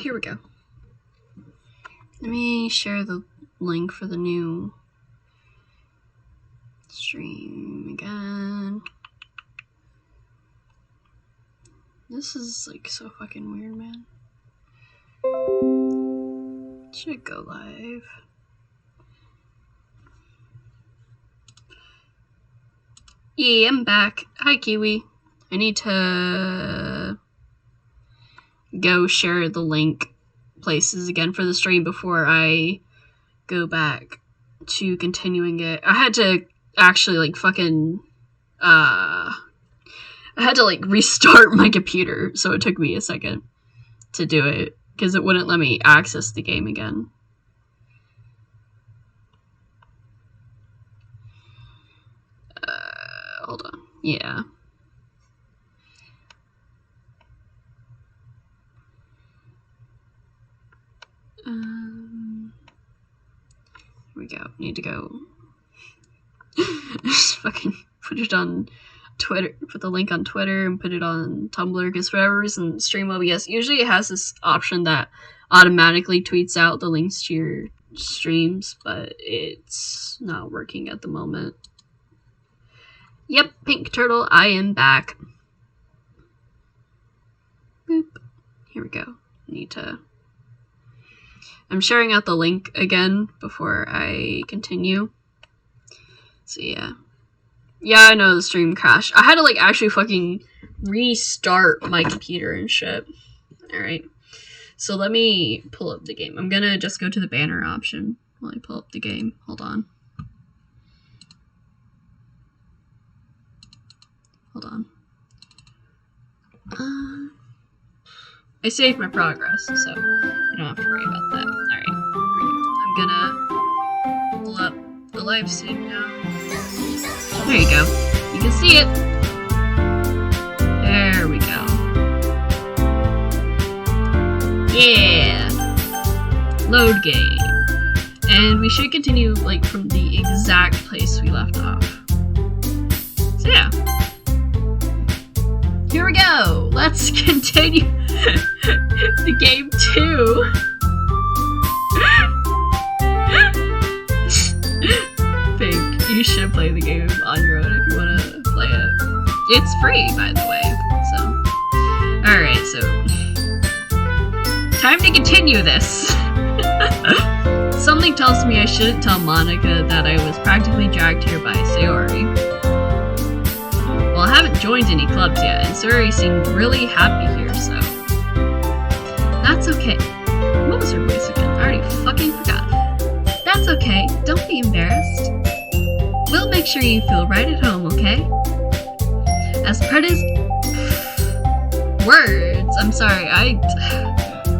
here we go. Let me share the link for the new stream again. This is like so fucking weird, man. Should go live. Yeah, I'm back. Hi, Kiwi. I need to go share the link places again for the stream before I go back to continuing it. I had to actually like fucking I had to like restart my computer, so it took me a second to do it because it wouldn't let me access the game again. Hold on. Yeah. Here we go. Need to go. Just fucking put it on Twitter. Put the link on Twitter and put it on Tumblr because for whatever reason, Stream OBS usually it has this option that automatically tweets out the links to your streams, but it's not working at the moment. Yep, Pink Turtle, I am back. Boop. Here we go. I'm sharing out the link again before I continue. So yeah. Yeah, I know the stream crashed. I had to like actually fucking restart my computer and shit. Alright. So let me pull up the game. I'm gonna just go to the banner option while I pull up the game. Hold on. I saved my progress, so I don't have to worry about that. Alright, here we go. I'm gonna pull up the live stream now. There you go. You can see it. There we go. Yeah! Load game. And we should continue, like, from the exact place we left off. So yeah. Here we go! Let's continue the game 2! Pink, you should play the game on your own if you want to play it. It's free, by the way, so... Alright, so... Time to continue this! Something tells me I shouldn't tell Monica that I was practically dragged here by Sayori. Well, I haven't joined any clubs yet, and Sayori seemed really happy here, so... That's okay. What was her voice again? I already fucking forgot. That's okay. Don't be embarrassed. We'll make sure you feel right at home, okay? As Preda's... Words! I'm sorry,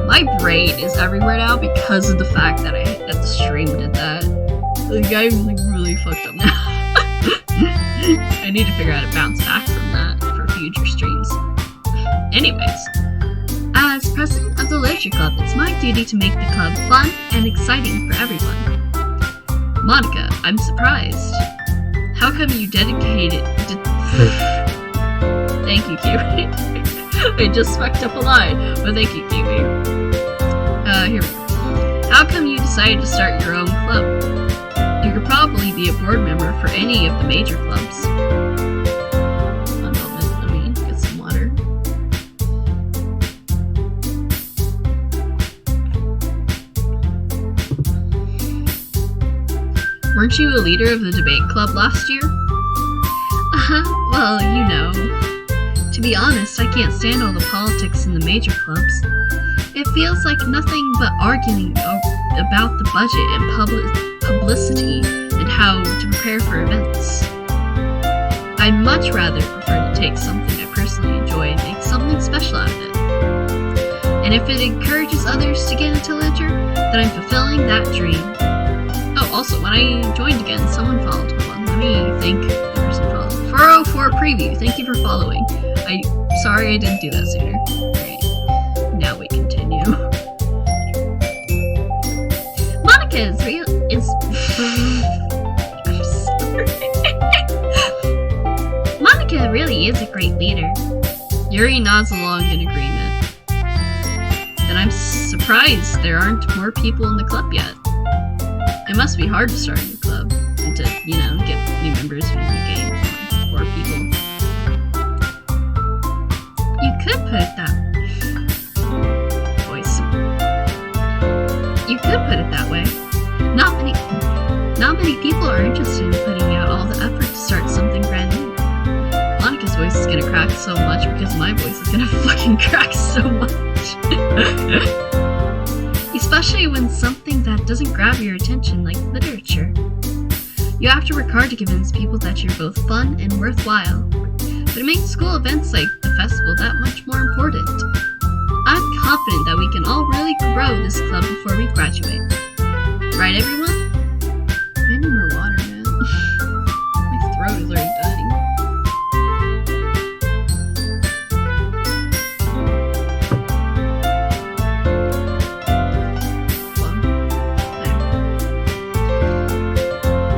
my brain is everywhere now because of the fact that the stream did that. Like, I'm like really fucked up now. I need to figure out how to bounce back from that for future streams. Anyways, as president of the Literature Club, it's my duty to make the club fun and exciting for everyone. Monica, I'm surprised. How come you dedicated... Thank you, Kiwi. I just fucked up a line, but thank you, Kiwi. Here we go. How come you decided to start your own club? You could probably be a board member for any of the major clubs. One moment, let me get some water. Weren't you a leader of the debate club last year? Well, you know. To be honest, I can't stand all the politics in the major clubs. It feels like nothing but arguing about the budget and publicity and how to prepare for events. I'd much rather prefer to take something I personally enjoy and make something special out of it. And if it encourages others to get into literature, then I'm fulfilling that dream. Oh, also, when I joined again, someone followed. Hold on, let me thank the person followed. 404 preview, thank you for following. Sorry I didn't do that sooner. Alright, now we continue. Monica is I'm sorry. Monica really is a great leader. Yuri nods along in agreement. Then I I'm surprised there aren't more people in the club yet. It must be hard to start a new club and to, you know, get new members for your game for people. You could put it that voice. You could put it that way. Not many people are interested in putting out all the effort to start something brand new. Monica's voice is gonna crack so much because my voice is gonna fucking crack so much. Especially when something that doesn't grab your attention, like literature. You have to work hard to convince people that you're both fun and worthwhile. But it makes school events like the festival that much more important. I'm confident that we can all really grow this club before we graduate. Right, everyone? I need more water, man. My throat is already dying.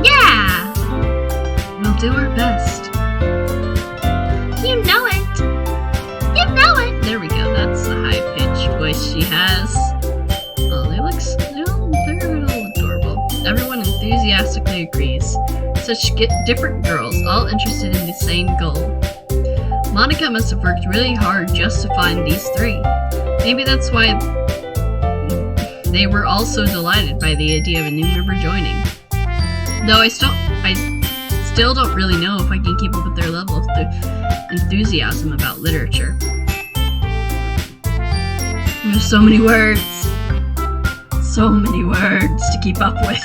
Yeah! We'll do our best. You know it! You know it! There we go, that's the high-pitched voice she has. Oh, they're all adorable. Everyone enthusiastically agrees. Such different girls, all interested in the same goal. Monica must have worked really hard just to find these three. Maybe that's why they were all so delighted by the idea of a new member joining. Though I still don't really know if I can keep up with their level of enthusiasm about literature. There's so many words. So many words to keep up with.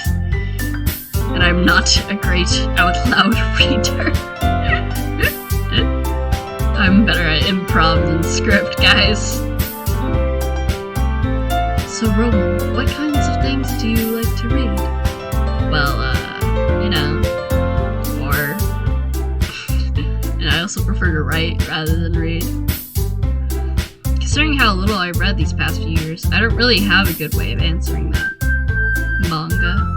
And I'm not a great out loud reader. I'm better at improv than script, guys. So Roman, what kinds of things do you like to read? Well, you know, horror. And I also prefer to write rather than read. Considering how little I've read these past few years, I don't really have a good way of answering that. Manga.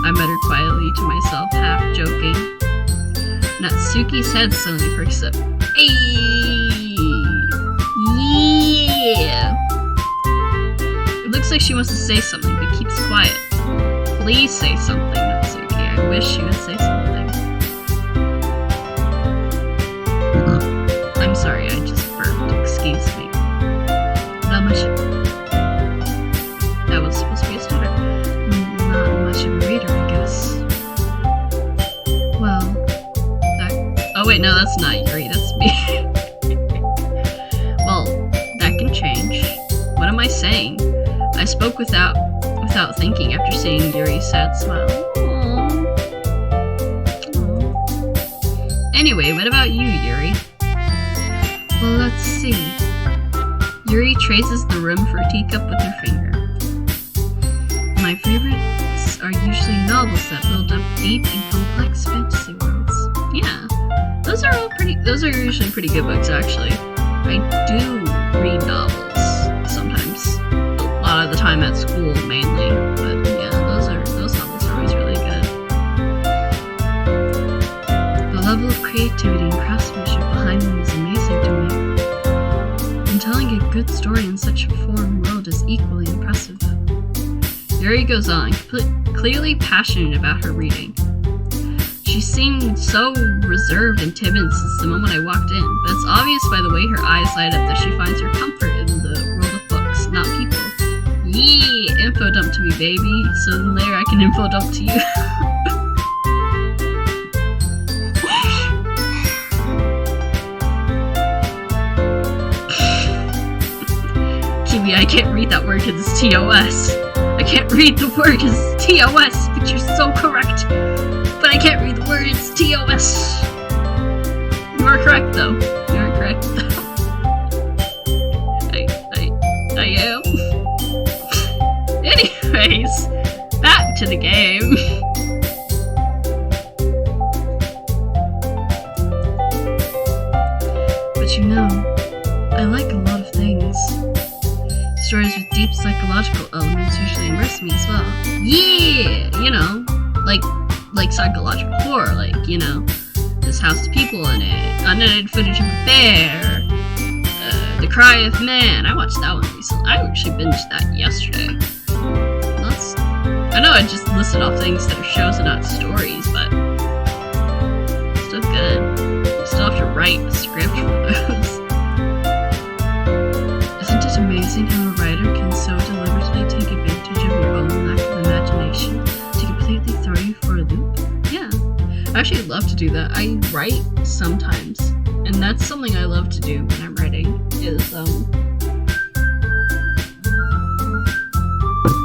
I muttered quietly to myself, half joking. Natsuki's head suddenly perks up. Hey! Yeah! It looks like she wants to say something, but keeps quiet. Please say something, Natsuki. I wish she would say something. I'm sorry, I just burped. Excuse me. Not much. That was supposed to be a stutter. Not much of a reader, I guess. Well, oh wait, no, that's not Yuri, that's me. Well, that can change. What am I saying? I spoke without thinking after seeing Yuri's sad smile. Aww. Anyway, what about you, Yuri? Well, let's see. Yuri traces the rim of her teacup with her finger. My favorites are usually novels that build up deep and complex fantasy worlds. Yeah, those are usually pretty good books, actually. I do read novels sometimes. A lot of the time at school, mainly. But yeah, those novels are always really good. The level of creativity and craftsmanship behind them is amazing to me. And telling a good story in such a foreign world is equally impressive. Yuri goes on, clearly passionate about her reading. She seemed so reserved and timid since the moment I walked in, but it's obvious by the way her eyes light up that she finds her comfort in the world of books, not people. Yee! Info dump to me, baby, so then later I can info dump to you. Kiwi, I can't read that word because it's TOS. I can't read the word because it's TOS, but you're so correct. But I can't read the word, it's TOS. You are correct, though. You are correct, though. I am. Anyways, back to the game. But you know, I like a lot of things. Stories with deep psychological elements usually immerse me as well. Yeah! You know, like psychological horror, like, you know, this house with people in it, unedited footage of a bear, the The Cry of Man. I watched that one recently. I actually binged that yesterday. I know I just listed off things that are shows and not stories, but still good. You still have to write a script for those. Isn't it amazing how a writer can so deliberately take advantage of your own lack of imagination to completely throw you for a loop? Yeah. I actually love to do that. I write sometimes, and that's something I love to do when I'm writing, is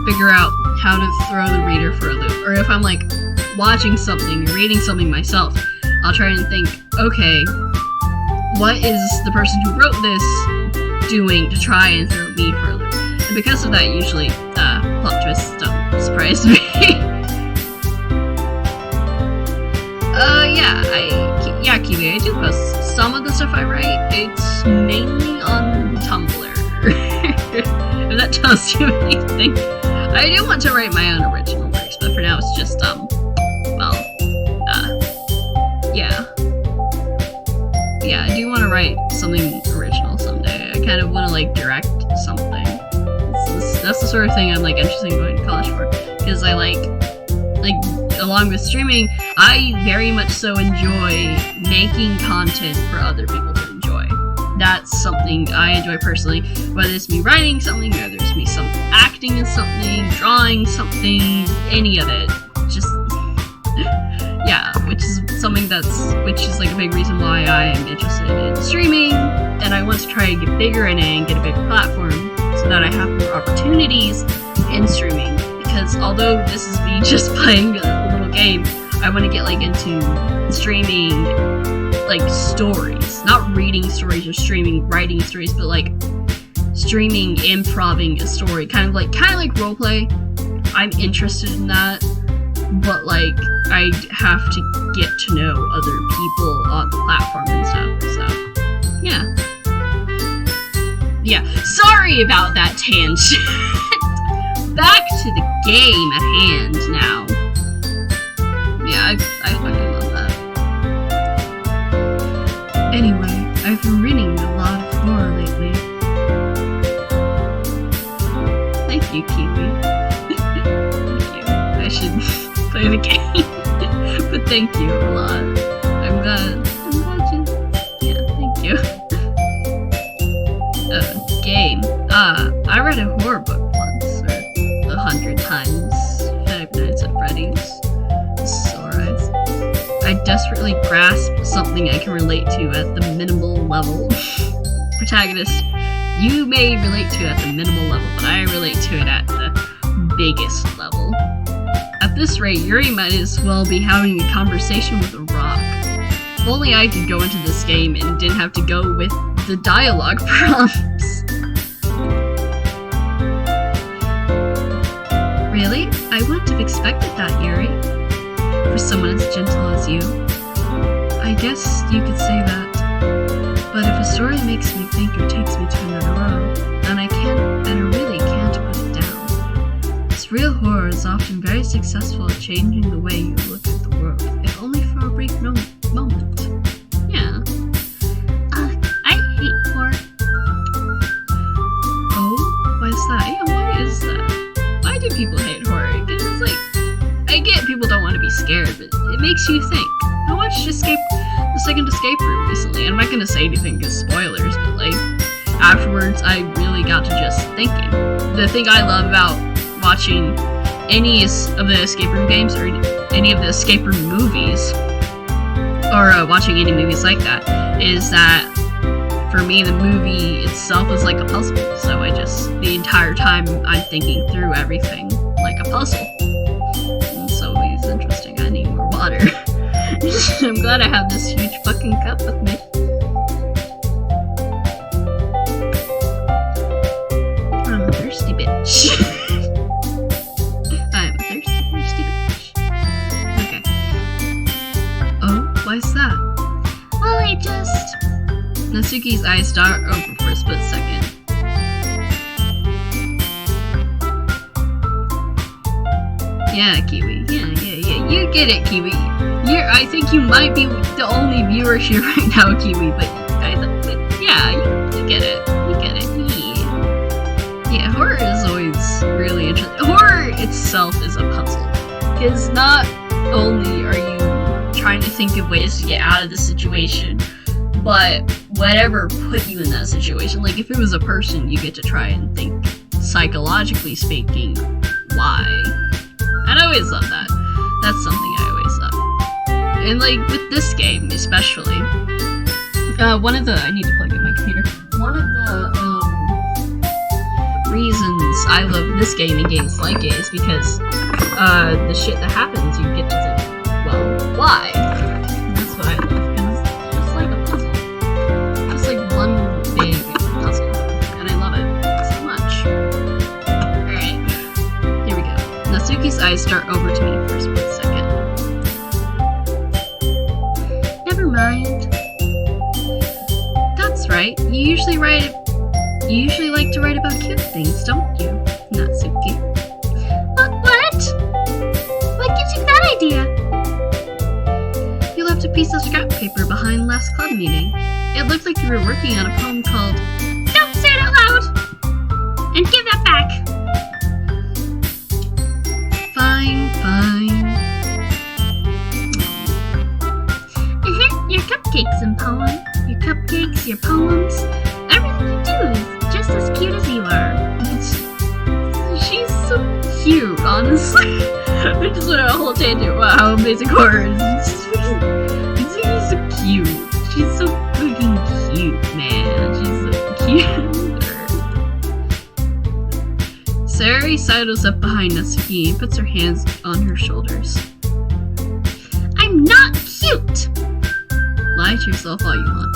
figure out how to throw the reader for a loop. Or if I'm like watching something, reading something myself, I'll try and think, okay, what is the person who wrote this doing to try and throw me for a loop? And because of that, usually plot twists don't surprise me. Yeah, Kiwi, I do post some of the stuff I write. It's mainly on Tumblr. If that tells you anything. I do want to write my own original works, but for now it's just, yeah, I do want to write something original someday. I kind of want to, like, direct something. That's the sort of thing I'm, like, interested in going to college for, because I like, along with streaming, I very much so enjoy making content for other people to enjoy. That's something I enjoy personally, whether it's me writing something, whether it's me acting in something, drawing something, any of it. Just, yeah, which is like a big reason why I am interested in streaming, and I want to try and get bigger in it and get a bigger platform so that I have more opportunities in streaming. Because although this is me just playing a little game, I want to get like into streaming like stories, not reading stories or writing stories, but like streaming, improving a story, kind of like roleplay. I'm interested in that, but like I have to get to know other people on the platform and stuff. So yeah. Sorry about that tangent. Back to the game at hand now. Yeah, I fucking love that. Anyway, I've been reading a lot of horror lately. Thank you, Kiwi. Thank you. I should play the game. But thank you a lot. I'm glad yeah, thank you. Game. I read a horror book once, or 100 times. Five Nights at Freddy's. Alright. I desperately grasp something I can relate to at the minimal level. Protagonist, you may relate to at the minimal level, but I relate to it at the biggest level. At this rate, Yuri might as well be having a conversation with a rock. If only I could go into this game and didn't have to go with the dialogue prompts. Really? I wouldn't have expected that, Yuri. For someone as gentle as you. I guess you could say that. But if a story makes me think or takes me to another world, then I really can't put it down. This real horror is often very successful at changing the way you look at the world, if only for a brief moment. Yeah. I hate horror. Oh? Why is that? Yeah, why is that? Why do people hate horror? Because it's like, I get people don't want to be scared, but it makes you think. I watched the second Escape Room recently, and I'm not going to say anything because spoilers, but like, afterwards I really got to just thinking. The thing I love about watching any of the Escape Room games, or any of the Escape Room movies, or watching any movies like that, is that for me, the movie itself is like a puzzle, so the entire time I'm thinking through everything like a puzzle. And so it's interesting. I need more water. I'm glad I have this huge fucking cup with me. I'm a thirsty bitch. I'm a thirsty bitch. Okay. Oh, why's that? Well, I just... Natsuki's eyes dart open for a split second. Yeah, Kiwi. Yeah. You get it, Kiwi. I think you might be the only viewer here right now, Kiwi, but yeah, you get it. You itself is a puzzle. Because not only are you trying to think of ways to get out of the situation, but whatever put you in that situation. Like, if it was a person, you get to try and think, psychologically speaking, why? And I always love that. That's something I always love. And, like, with this game, especially, I need to plug in my computer. One of the, reasons I love this game and games like it is because, the shit that happens, you get to think, well, why? And that's what I love, because it's just like a puzzle. Just like one big puzzle. And I love it so much. Alright, here we go. Natsuki's eyes start over to me for a split second. Never mind. That's right, you usually like to write about cute things, don't you, Natsuki? What? What gives you that idea? You left a piece of scrap paper behind last club meeting. It looked like you were working on a poem called Don't Say It Out Loud! And give that back! Fine. Your cupcakes and poem. Your cupcakes, your poems. Everything you do is just as cute as you are. She's so cute, honestly. I just went on a whole tangent about how amazing horror is. She's so cute. She's so freaking cute, man. She's so cute. Saori sidles up behind Natsuki and puts her hands on her shoulders. I'm not cute! Lie to yourself all you want.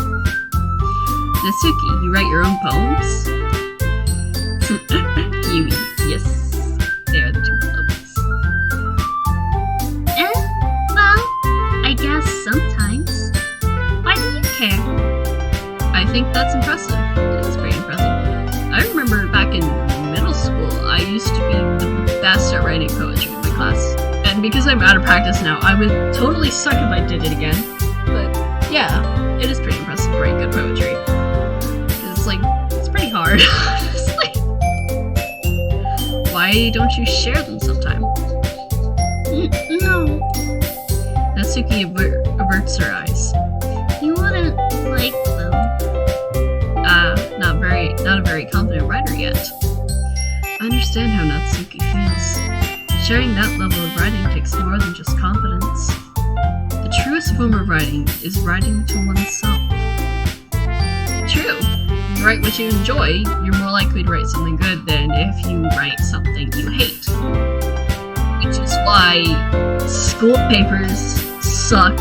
Natsuki, you write your own poems? Yui, yes. They are the two clubs. Well, I guess sometimes. Why do you care? I think that's impressive. It is pretty impressive. I remember back in middle school, I used to be the best at writing poetry in my class. And because I'm out of practice now, I would totally suck if I did it again. But yeah, it is pretty impressive to write good poetry. It's pretty hard, honestly. Why don't you share them sometime? No. Natsuki averts her eyes. You wouldn't like them. Not a very confident writer yet. I understand how Natsuki feels. Sharing that level of writing takes more than just confidence. The truest form of writing is writing to oneself. True. If you write what you enjoy, you're more likely to write something good than if you write something you hate. Which is why school papers suck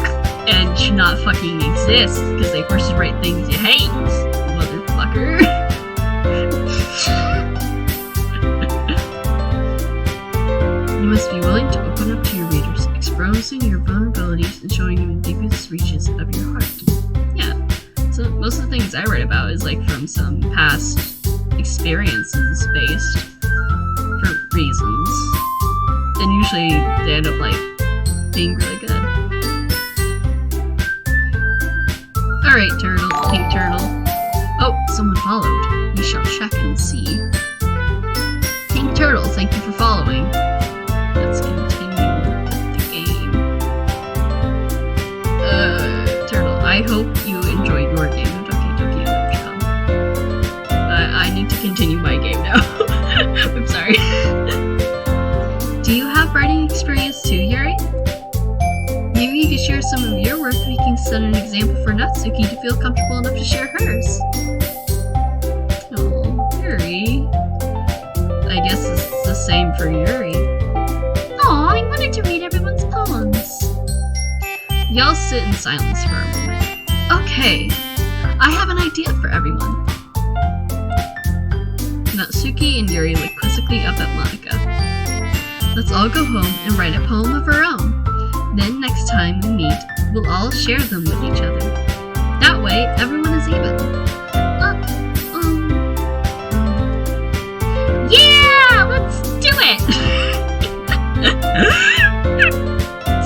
and should not fucking exist, because they force you to write things you hate, motherfucker. You must be willing to open up to your readers, exposing your vulnerabilities and showing them the deepest reaches of your heart. Yeah. So most of the things I write about is like from some past experiences based for reasons. And usually they end up like being really good. Alright, turtle, pink turtle. Oh, someone followed. We shall check and see. Pink turtle, thank you for following. Let's continue with the game. Turtle, I hope you enjoyed your game of Doki Doki Literature. I need to continue my game now. I'm sorry. Do you have writing experience too, Yuri? Maybe you could share some of your work. We can set an example for Natsuki to feel comfortable enough to share hers. Oh, Yuri. I guess it's the same for Yuri. Aw, I wanted to read everyone's poems. Y'all sit in silence for a moment. Okay, I have an idea for everyone. Natsuki and Yuri look quizzically up at Monica. Let's all go home and write a poem of our own. Then next time we meet, we'll all share them with each other. That way, everyone is even. Yeah! Let's do it!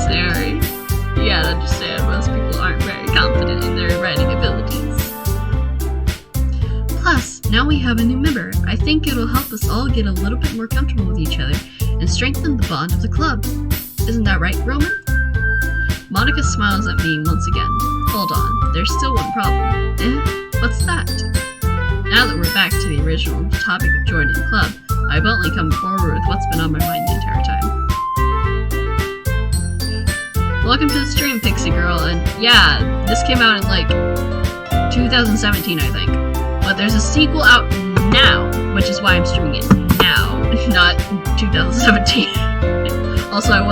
Sorry. You gotta understand, most people aren't very confident in their writing abilities. Plus, now we have have a new member. I think it'll help us all get a little bit more comfortable with each other and strengthen the bond of the club. Isn't that right, Roman? Monica smiles at me once again. Hold on, there's still one problem. What's that? Now that we're back to the original topic of joining the club, I've only come forward with what's been on my mind the entire time. Welcome to the stream, Pixie Girl, and yeah, this came out in like 2017, I think. But there's a sequel out now, which is why I'm streaming it now, not 2017. Also, I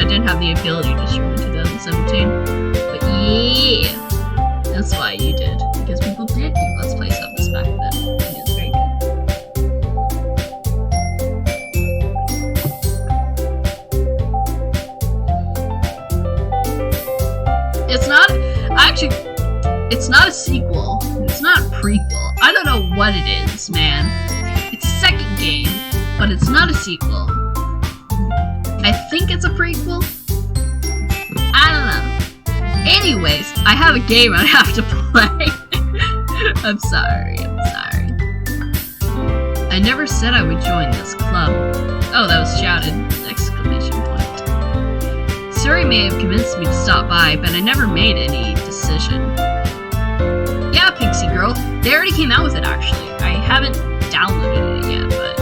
didn't have the ability to stream in 2017. But yeah, that's why you did, because people did do Let's Plays of this back then. And it's very good. It's not a sequel. It's not a prequel. I don't know what it is, man. It's a second game, but it's not a sequel. I think it's a prequel. I don't know. Anyways, I have a game I have to play. I'm sorry. I never said I would join this club. Oh, that was shouted! Exclamation point. Suri may have convinced me to stop by, but I never made any decision. Yeah, Pixie Girl, they already came out with it actually. I haven't downloaded it yet, but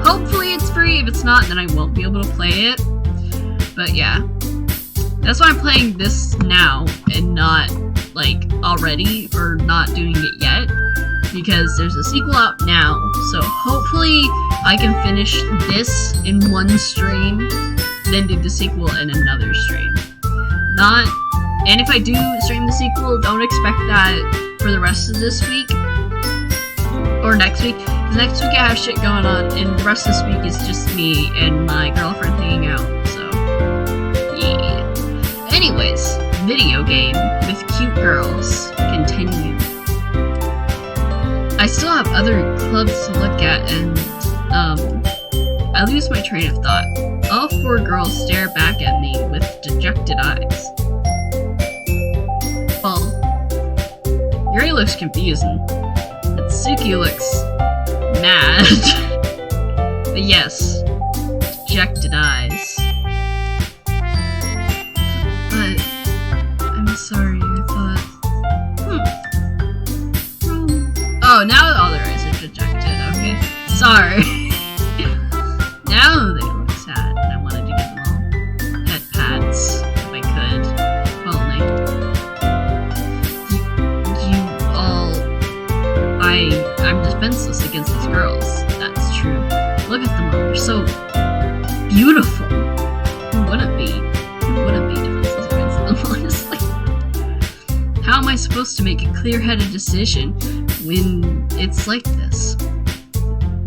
hopefully it's free. If it's not, then I won't be able to play it. But yeah, that's why I'm playing this now and not like already or not doing it yet, because there's a sequel out now. So hopefully I can finish this in one stream, then do the sequel in another stream. And if I do stream the sequel, don't expect that for the rest of this week or next week, because next week I have shit going on, and the rest of this week is just me and my girlfriend hanging out. So yeah. Anyways, video game with cute girls. Continue. I still have other clubs to look at, and I lose my train of thought. All four girls stare back at me with dejected eyes. Well, Yuri looks confusing, but Suki looks mad. But yes, dejected eyes. But I'm sorry, I thought. Oh, now all their eyes are dejected. Okay, sorry. Now they look sad, and I wanted to give them all pet pats if I could. Well, I'm defenseless against these girls. That's true. Look at them all. They're so beautiful. Who wouldn't be defenseless against them, honestly? How am I supposed to make a clear-headed decision when it's like this?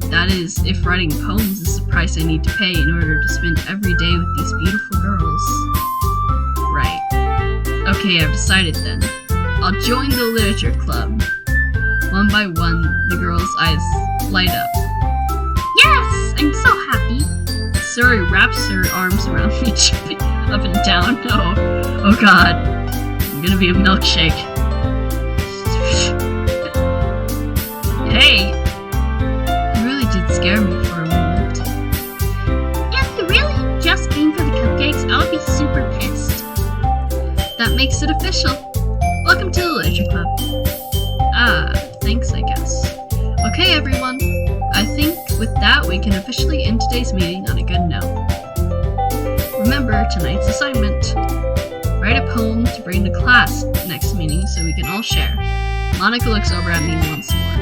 That is, if writing poems is the price I need to pay in order to spend every day with these beautiful girls. Right. Okay, I've decided then. I'll join the literature club. One by one, the girls' eyes light up. Yes! I'm so happy! Suri wraps her arms around me, jumping up and down. Oh god. I'm gonna be a milkshake. Hey! You really did scare me for a moment. If you really just came for the cupcakes, I would be super pissed. That makes it official. Welcome to the literature club. Thanks, I guess. Okay, everyone. I think with that, we can officially end today's meeting on a good note. Remember tonight's assignment. Write a poem to bring to class next meeting so we can all share. Monica looks over at me once more.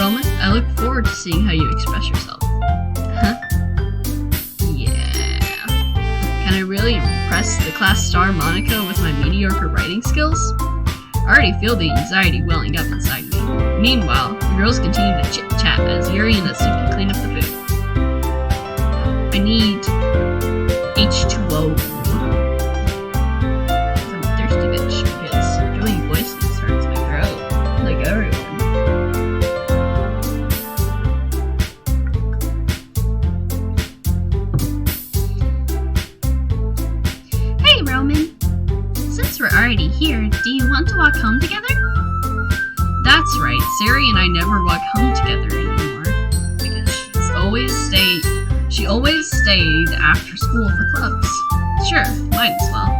Roman, I look forward to seeing how you express yourself. Huh? Yeah. Can I really impress the class star Monica with my mediocre writing skills? I already feel the anxiety welling up inside me. Meanwhile, the girls continue to chit-chat as Yuri and Natsuki clean up the food. I need H2O. I'm a thirsty bitch because doing voices hurts my throat, like everyone. Hey, Roman! Since we're already here, do you want to walk home together? That's That's right, Sari and I never walk home together anymore. Because she always stayed after school for clubs. Sure, might as well.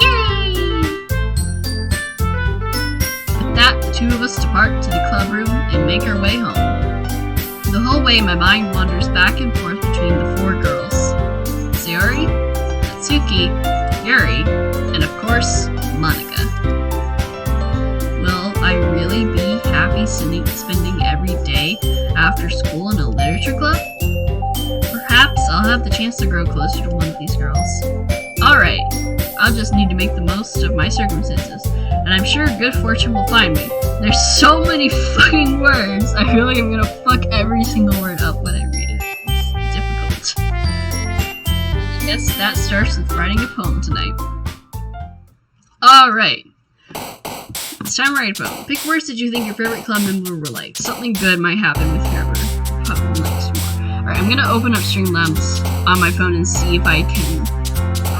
Yay! With that, the two of us depart to the club room and make our way home. The whole way, my mind wanders back and forth between the four girls. Sayori, Natsuki, Yuri, and of course, Monika. Will I really be happy spending every day after school in a literature club? Perhaps I'll have the chance to grow closer to one of these girls. Alright, I'll just need to make the most of my circumstances, and I'm sure good fortune will find me. There's so many fucking words, I feel like I'm gonna fuck every single word up when I read it. It's difficult. Yes, that starts with writing a poem tonight. Alright. It's time to write a poem. Pick words that you think your favorite club member will like. Something good might happen with whoever likes more. Alright, I'm gonna open up Streamlabs on my phone and see if I can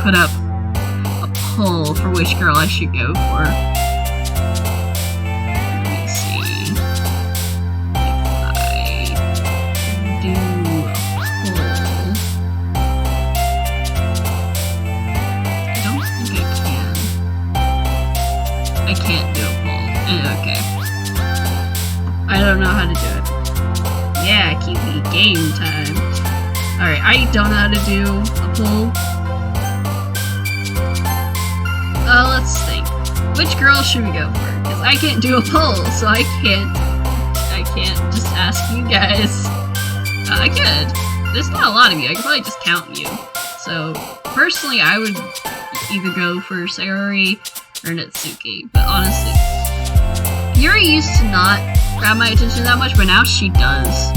put up a poll for which girl I should go for. Let me see if I can do a poll. I don't think I can. I can't do a poll. Okay. I don't know how to do it. Yeah, Kiwi, game time. Alright, I don't know how to do a poll. Let's think. Which girl should we go for? Because I can't do a poll, so I can't just ask you guys. I could. There's not a lot of you. I could probably just count you. So, personally, I would either go for Sayori or Natsuki. But honestly, Yuri used to not grab my attention that much, but now she does.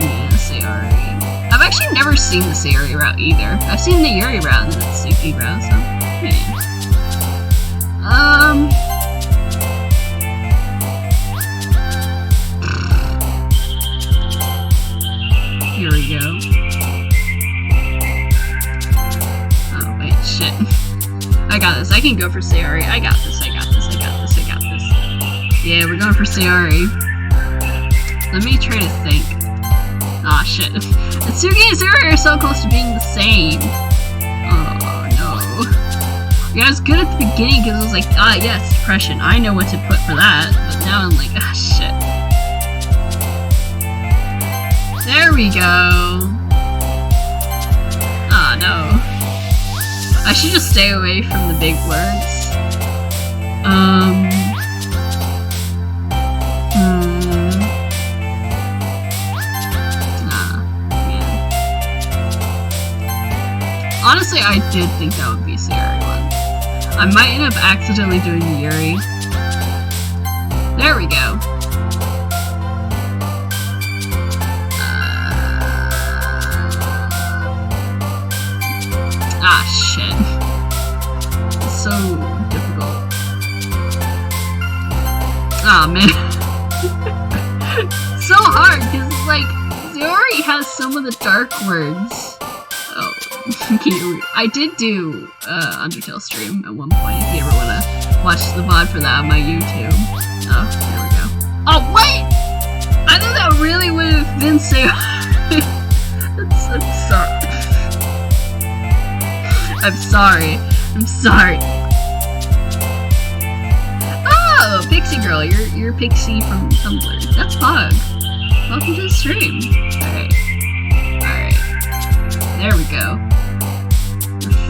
Yeah, Sayori. I've actually never seen the Sayori route either. I've seen the Yuri route and the Natsuki route, so yeah. Here we go. Oh, wait, shit. I got this. I can go for Sayori. I got this. Yeah, we're going for Sayori. Let me try to think. Aw, shit. Natsuki and Sayori are so close to being the same. Oh, no. Yeah, I was good at the beginning because I was like, ah, yes, depression. I know what to put for that. But now I'm like, ah, shit. There we go. Ah, no. I should just stay away from the big words. Honestly, I did think that would be Sayori one. I might end up accidentally doing Yuri. There we go. Ah, shit. It's so difficult. Ah, man. So hard, because it's like, Sayori has some of the dark words. Oh. I did do Undertale stream at one point, if you ever want to watch the VOD for that on my YouTube. Oh, here we go. Oh, wait! I thought that really would have been Sayori. I'm sorry. I'm sorry. Oh, Pixie Girl, you're Pixie from Tumblr. That's Pog. Welcome to the stream. Alright. There we go.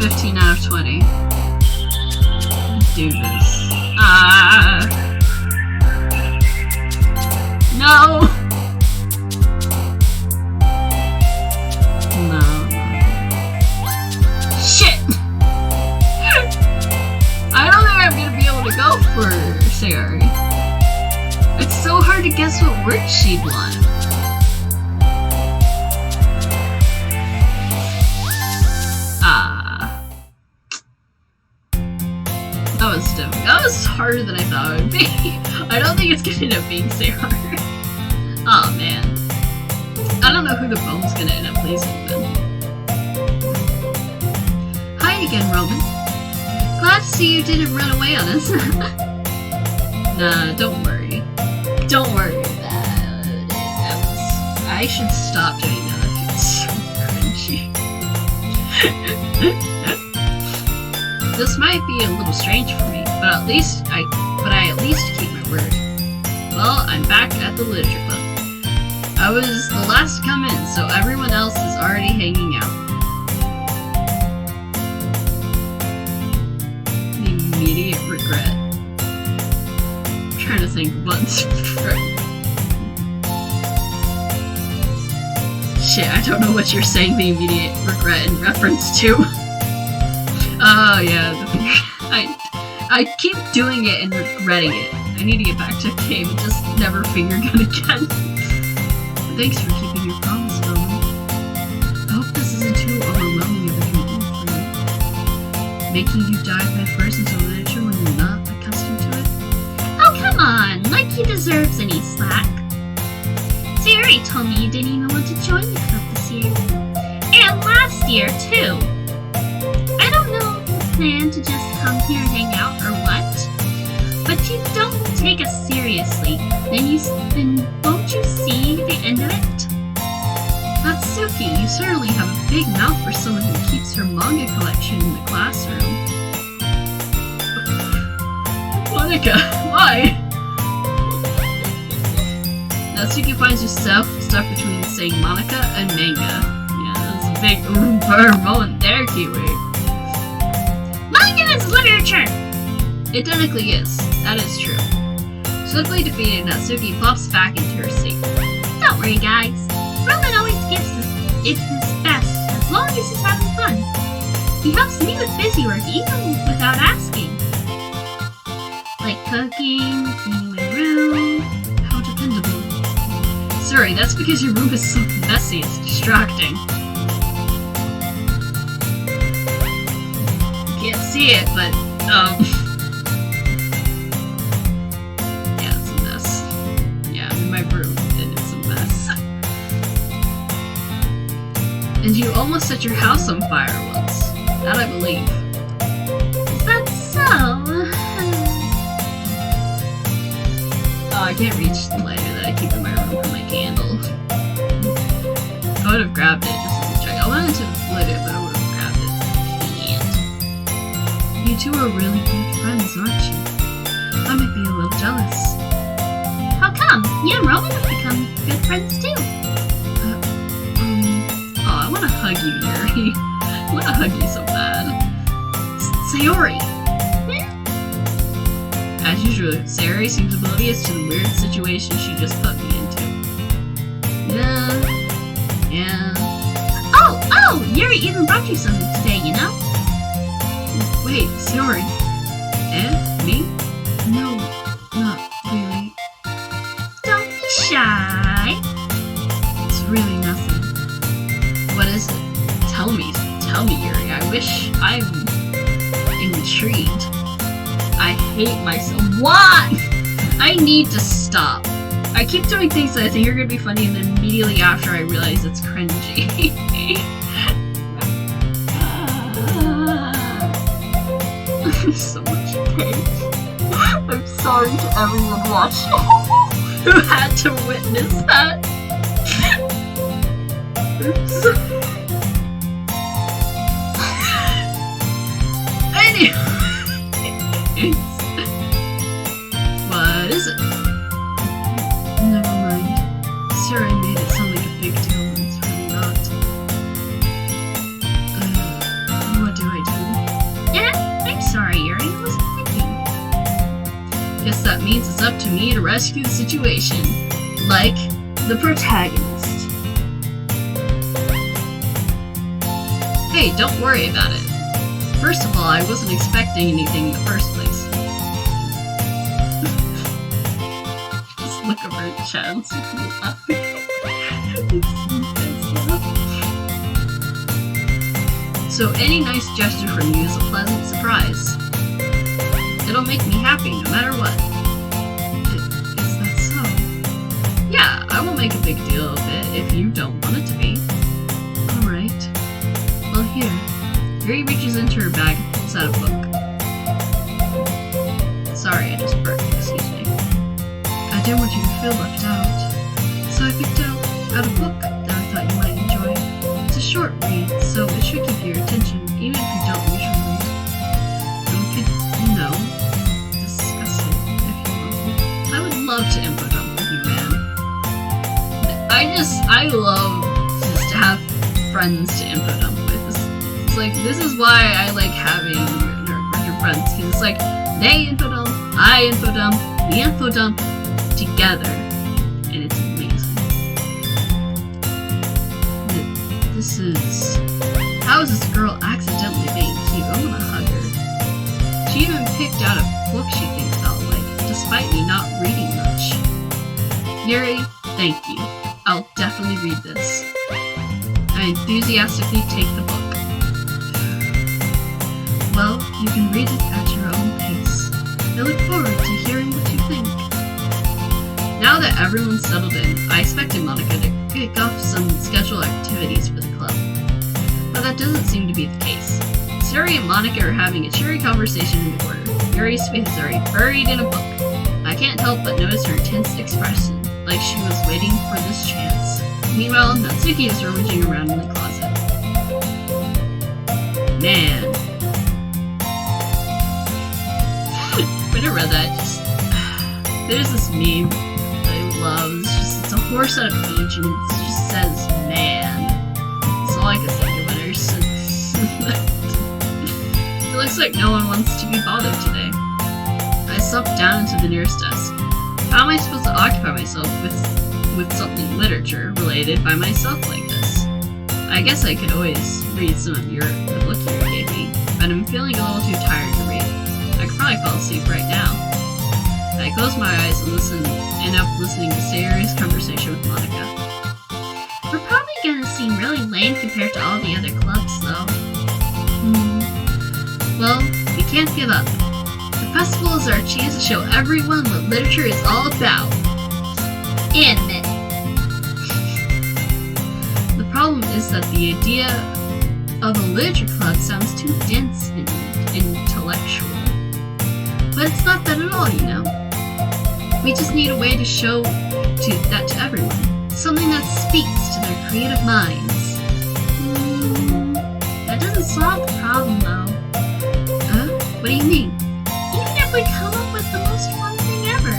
15 out of 20. Let's do this. No! No. Shit! I don't think I'm gonna be able to go for Sayori. It's so hard to guess what word she'd want. That was harder than I thought it would be. I don't think it's gonna end up being Sayori. Oh man. I don't know who the poem's gonna end up pleasing then. Hi again, Roman. Glad to see you didn't run away on us. Nah, don't worry. Don't worry about it. I should stop doing that. It's so cringy. This might be a little strange for me, but I at least keep my word. Well, I'm back at the literature club. I was the last to come in, so everyone else is already hanging out. The immediate regret. I'm trying to think of what's Shit, I don't know what you're saying the immediate regret in reference to. Oh yeah, I keep doing it and regretting it. I need to get back to the game and just never finger gun again. Thanks for keeping your promise, Roman. I hope this isn't too overwhelming of a commitment for you. Making you dive headfirst into literature when you're not accustomed to it? Oh, come on! Like he deserves any slack. So you already told me you didn't even want to join the club this year. And last year, too. I don't know if you plan to just come here and hang out or what, but you don't take us seriously, then won't you see the end of it? Natsuki, you certainly have a big mouth for someone who keeps her manga collection in the classroom. Monica, why? Natsuki finds herself stuck between saying Monica and manga. Yeah, that's a big burn moment there, Kiwi. Manga is literature! It technically is. That is true. Swiftly defeated, Natsuki flops back into her seat. Don't worry, guys. Roman always gives it his best, as long as he's having fun. He helps me with busy work, even without asking. Like cooking, cleaning my room. How dependable. Sorry, that's because your room is so messy, it's distracting. You can't see it, but, yeah, it's a mess. Yeah, I'm in my room, and it's a mess. And you almost set your house on fire once. That I believe. Is that so? Oh, I can't reach the lighter that I keep in my room for my candle. I would have grabbed it just as a check. I wanted to lit it, but I would have grabbed it. I can't. You two are really good friends, aren't you? I might be a little jealous. How come? You and Roman have become good friends too. Oh, I want to hug you, Yuri. I want to hug you so bad. Sayori! As usual, Sayori seems oblivious to the weird situation she just put me into. Yeah. Oh! Yuri even brought you something today, you know? Wait, Sayori. Me? No, not really. Don't be shy. It's really nothing. What is it? Tell me, Yuri. I wish I'm intrigued. I hate myself. Why? I need to stop. I keep doing things that I think are gonna be funny, and then immediately after I realize it's cringy. I'm so much pain. I'm sorry to everyone watching who had to witness that. Oops. What is it? Never mind. Sure, I made it sound like a big deal when it's really not. What do I do? Yeah, I'm sorry, Yuri. I wasn't thinking. Guess that means it's up to me to rescue the situation. Like the protagonist. Hey, don't worry about it. First of all, I wasn't expecting anything in the first place. Just look over at Chance and laughing. So any nice gesture from you is a pleasant surprise. It'll make me happy no matter what. Is that so? Yeah, I won't make a big deal of it if you don't want it to be. Alright. Well, here. Yuri reaches into her bag and pulls out a book. Sorry, I just burped. Excuse me. I didn't want you to feel left out. So I picked out a book that I thought you might enjoy. It's a short read, so it should keep your attention, even if you don't usually read. And we could, discuss it if you want to. I would love to info dump with you, man. I love just to have friends to info dump with. It's like, this is why I like having your friends, because it's like, they info dump, I info dump, we info dump together, and it's amazing. How is this girl accidentally being cute? I wanna hug her. She even picked out a book she thinks I'll like, despite me not reading much. Yuri, thank you. I'll definitely read this. I enthusiastically take the book. Well, you can read it at your own pace. I look forward to hearing what you think. Now that everyone's settled in, I expected Monica to kick off some scheduled activities for the club. But that doesn't seem to be the case. Suri and Monica are having a cheery conversation in the corner. Yuri's face is already buried in a book. I can't help but notice her tense expression, like she was waiting for this chance. Meanwhile, Natsuki is rummaging around in the closet. Man. When I read that, there's this meme that I love. It's a horse on a beach and it just says man. That's all I can think of when I said it looks like no one wants to be bothered today. I slumped down into the nearest desk. How am I supposed to occupy myself with something literature related by myself like this? I guess I could always read some of the book you gave me, but I'm feeling a little too tired to read. I could probably fall asleep right now. I close my eyes and end up listening to Sayori's conversation with Monica. We're probably gonna seem really lame compared to all the other clubs, though. Well, we can't give up. The festival is our chance to show everyone what literature is all about. Admit. The problem is that the idea of a literature club sounds too dense and intellectual. But it's not that at all, you know. We just need a way to show that to everyone. Something that speaks to their creative minds. That doesn't solve the problem, though. What do you mean? Even if we come up with the most fun thing ever,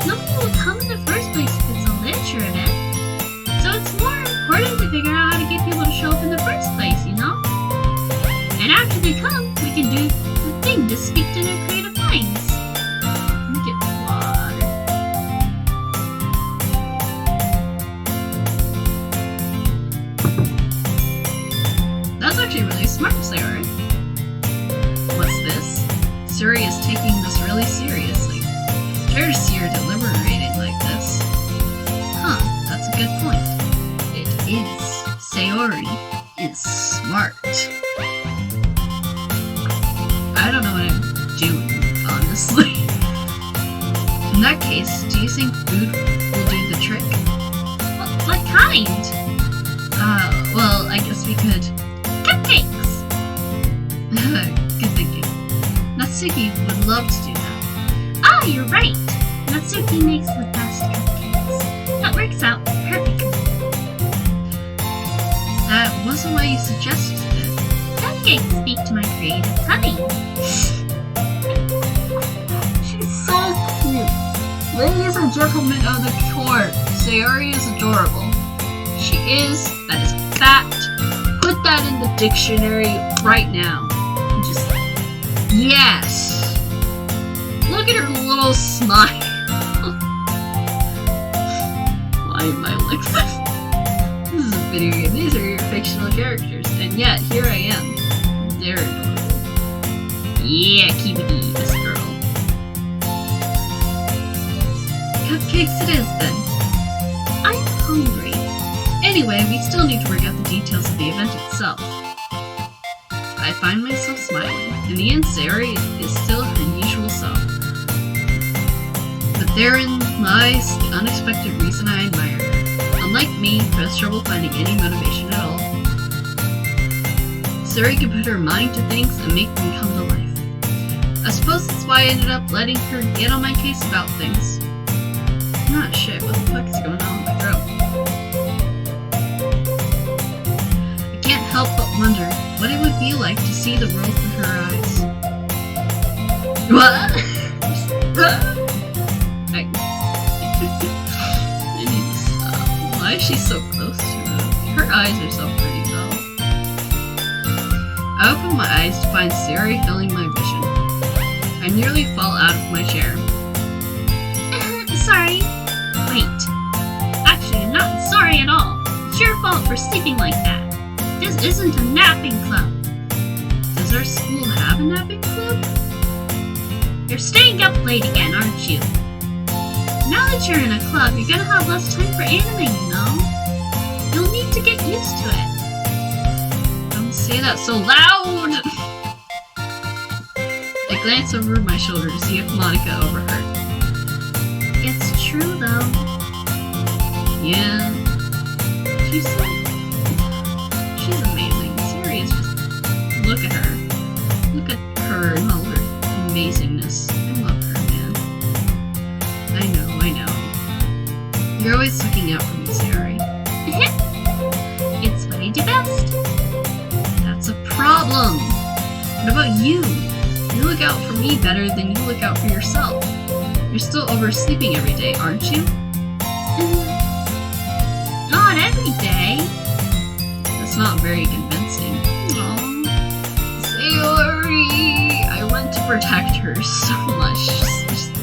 nobody will come in the first place if it's a literature event. So it's more important to figure out how to get people to show up in the first place, you know? And after they come, we can do the thing to speak to their creative minds. Get water. That's actually really smart, Sayori. What's this? Suri is taking this really seriously. Rare to see her deliberating like this. Huh, that's a good point. It is. Sayori is smart. I don't know what I'm doing, honestly. In that case, do you think food will do the trick? What kind? Well, I guess we could. Cupcakes! Good thinking. Natsuki would love to do that. Ah, you're right. Natsuki makes the best cupcakes. That works out perfectly. That wasn't why you suggested it. Cupcakes speak to my creative tummy. She's so cute. Ladies and gentlemen of the court, Sayori is adorable. She is. That is a fact. Put that in the dictionary right now. Just, yes. Look at her little smile. Why am I like this? This is a video game. These are your fictional characters. And yet, here I am. They're adorable. Yeah, keep it easy, this girl. Cupcakes it is, then. I'm hungry. Anyway, we still need to work out the details of the event itself. I find myself smiling. In the end, Sayori is still her usual self. But therein lies the unexpected reason I admire her. Unlike me, who has trouble finding any motivation at all, Sayori can put her mind to things and make them come to life. I suppose that's why I ended up letting her get on my case about things. Ah, shit, what the fuck is going on with my throat? I can't help but wonder what it would be like to see the world through her eyes. What? I need to stop. Why is she so close to me? Her eyes are so pretty, though. I open my eyes to find Sayori filling my vision. I nearly fall out of my chair. Sorry. Wait. Actually, I'm not sorry at all. It's your fault for sleeping like that. This isn't a napping club. Does our school have a napping club? You're staying up late again, aren't you? Now that you're in a club, you're gonna have less time for anime, you know? You'll need to get used to it. Don't say that so loud! I glance over my shoulder to see if Monica overheard. It's true, though. Yeah. She's amazing. Sayori is just... Look at her. Look at her and all her amazingness. I love her, man. I know. You're always looking out for me, Sayori. It's what I do best. That's a problem. What about you? You look out for me better than you look out for yourself. You're still oversleeping every day, aren't you? Not every day. That's not very convincing. Aww. Sayori! I want to protect her so much. Just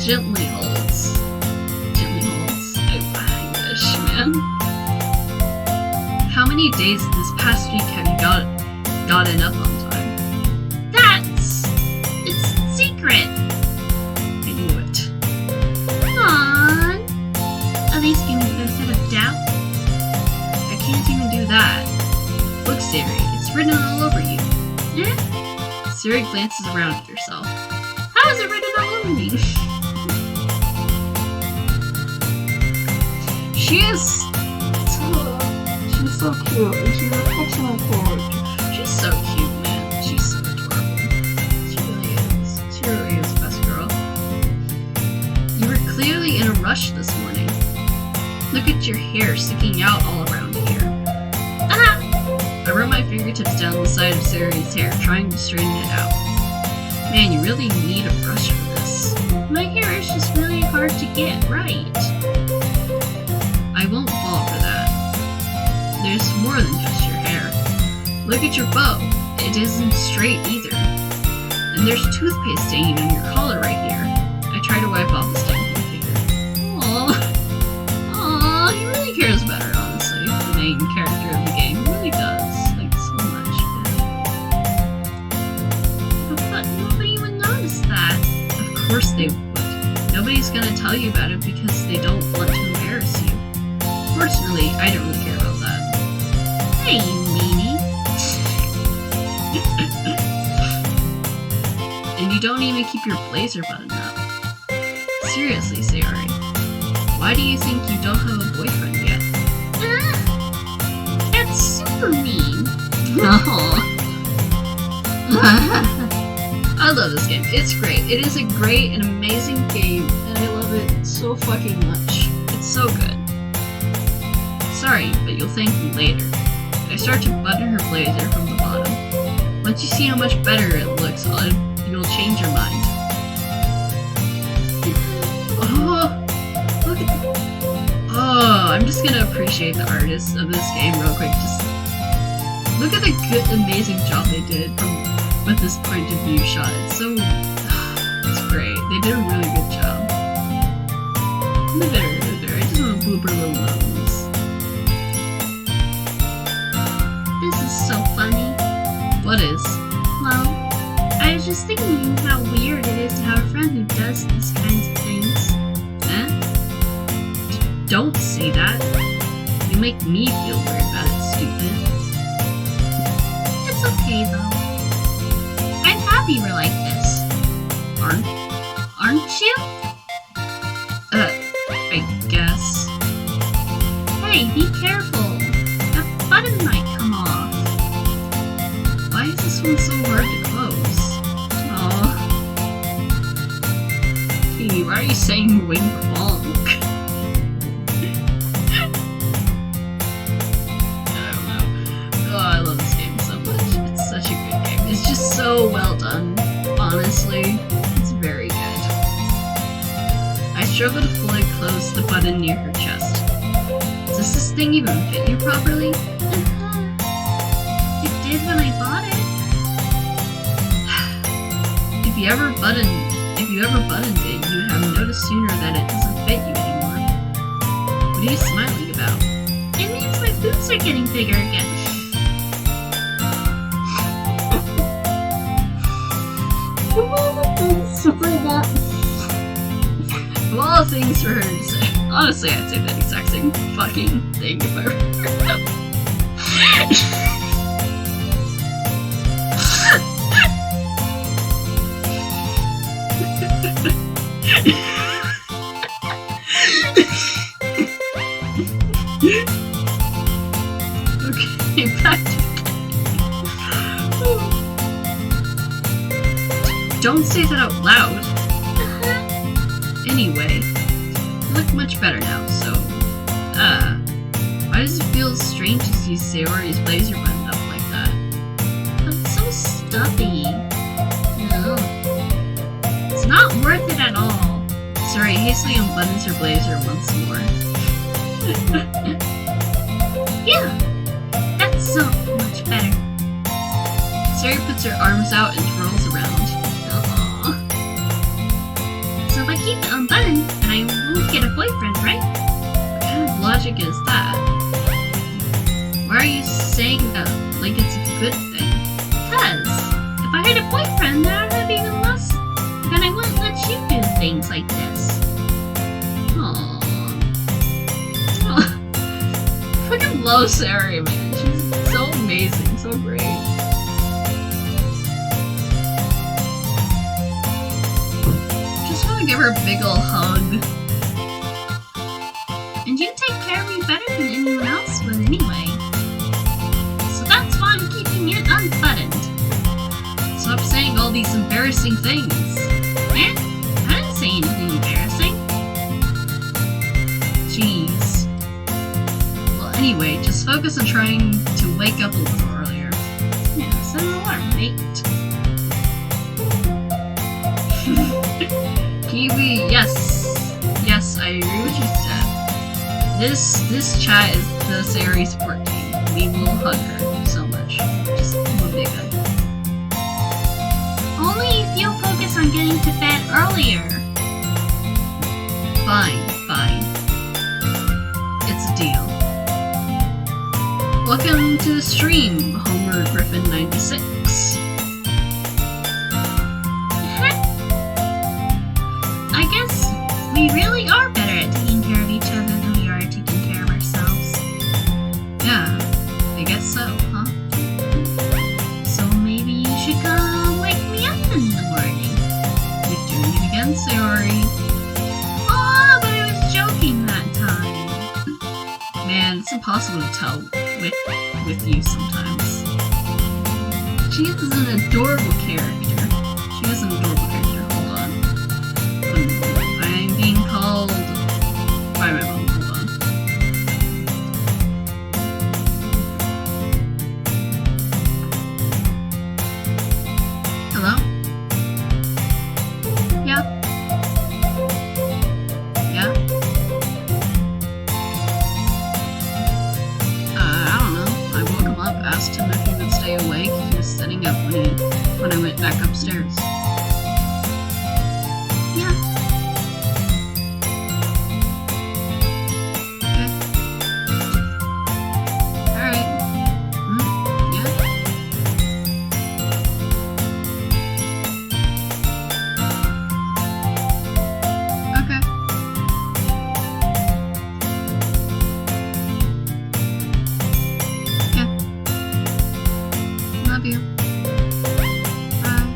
gently holds. I wish, man. How many days this past week have you gotten up on time? It's secret. I knew it. Come on. At least give me the benefit of doubt. I can't even do that. Look, Sayori, it's written all over you. Sayori glances around at herself. How is it written all over me? She's so cute. She's an excellent character. She's so cute, man. She's so adorable. She really is. She really is the best girl. You were clearly in a rush this morning. Look at your hair sticking out all around here. I run my fingertips down the side of Sayori's hair, trying to straighten it out. Man, you really need a brush for this. My hair is just really hard to get right. I won't fall for that. There's more than just your hair. Look at your bow. It isn't straight either. And there's toothpaste stain on your collar right here. I try to wipe off the stain with my finger. Aww, he really cares about her, honestly. The main character of the game really does. Like, so much. But nobody would notice that. Of course they would. Nobody's gonna tell you about it because they don't want to embarrass you. Fortunately, I don't really care about that. Hey, you meanie. And you don't even keep your blazer buttoned up. Seriously, Sayori. Why do you think you don't have a boyfriend yet? That's super mean. I love this game. It's great. It is a great and amazing game, and I love it so fucking much. It's so good. Sorry, but you'll thank me later. I start to button her blazer from the bottom. Once you see how much better it looks, you'll change your mind. Oh, look at I'm just gonna appreciate the artists of this game real quick. Just look at the good, amazing job they did with this point of view shot. It's it's great. They did a really good job. Look at her. I just want to boop her little nose. This is so funny. What is? Well, I was just thinking how weird it is to have a friend who does these kinds of things. Don't say that. You make me feel weird about it, stupid. It's okay, though. I'm happy we're like this. Aren't you? I guess. Hey, be careful. That button might come off. Why is this one so hard to close? Aww. Hey, why are you saying wink wonk? struggle to fully close the button near her chest. Does this thing even fit you properly? It did when I bought it. If you ever buttoned it, you'd have noticed sooner that it doesn't fit you anymore. What are you smiling about? It means my boobs are getting bigger again. Sorry, that. Of all things for her to say, honestly, I'd say that exact same fucking thing if I were her. Okay, back to Don't say that out loud. Anyway, you look much better now, so, why does it feel strange to see Sayori's blazer buttoned up like that? It's so stuffy. No. It's not worth it at all. Sorry, hastily unbuttons her blazer once more. Yeah, that's so much better. Sayori puts her arms out and twirls around. Aww. So if I keep it unbuttoned, then I won't get a boyfriend, right? What kind of logic is that? Why are you saying that like it's a good thing? Because if I had a boyfriend, then I'd have even less. Then I wouldn't let you do things like this. Aww. I fucking love Sayori, man. She's so amazing, so great. Just want to give her a big ol' hug. And you take care of me better than anyone else would anyway. So that's why I'm keeping it unbuttoned. Stop saying all these embarrassing things. Eh? I didn't say anything embarrassing. Jeez. Well, anyway, just focus on trying to wake up a little earlier. Yeah, set an alarm, mate. Kiwi, yes. Yes, I agree with what you said. This chat is the Sayori support team. We will hug her so much. Just one big hug. Only if you focus on getting to bed earlier. Fine. It's a deal. Welcome to the stream, Homer Griffin 96. I guess we really are better at taking care of each other than we are at taking care of ourselves. Yeah, I guess so, huh? So maybe you should come wake me up in the morning. You're doing it again, Sayori. Aw, but I was joking that time. Man, it's impossible to tell with you sometimes. She is an adorable character. Hold on. I'm being called by my mom. Hold on. Hello? Yeah? Yeah? I don't know. I woke him up, asked him if he would stay awake. He was sitting up when I went back upstairs. Yeah. Okay. Alright. Yeah? Okay. Yeah. Love you. Bye.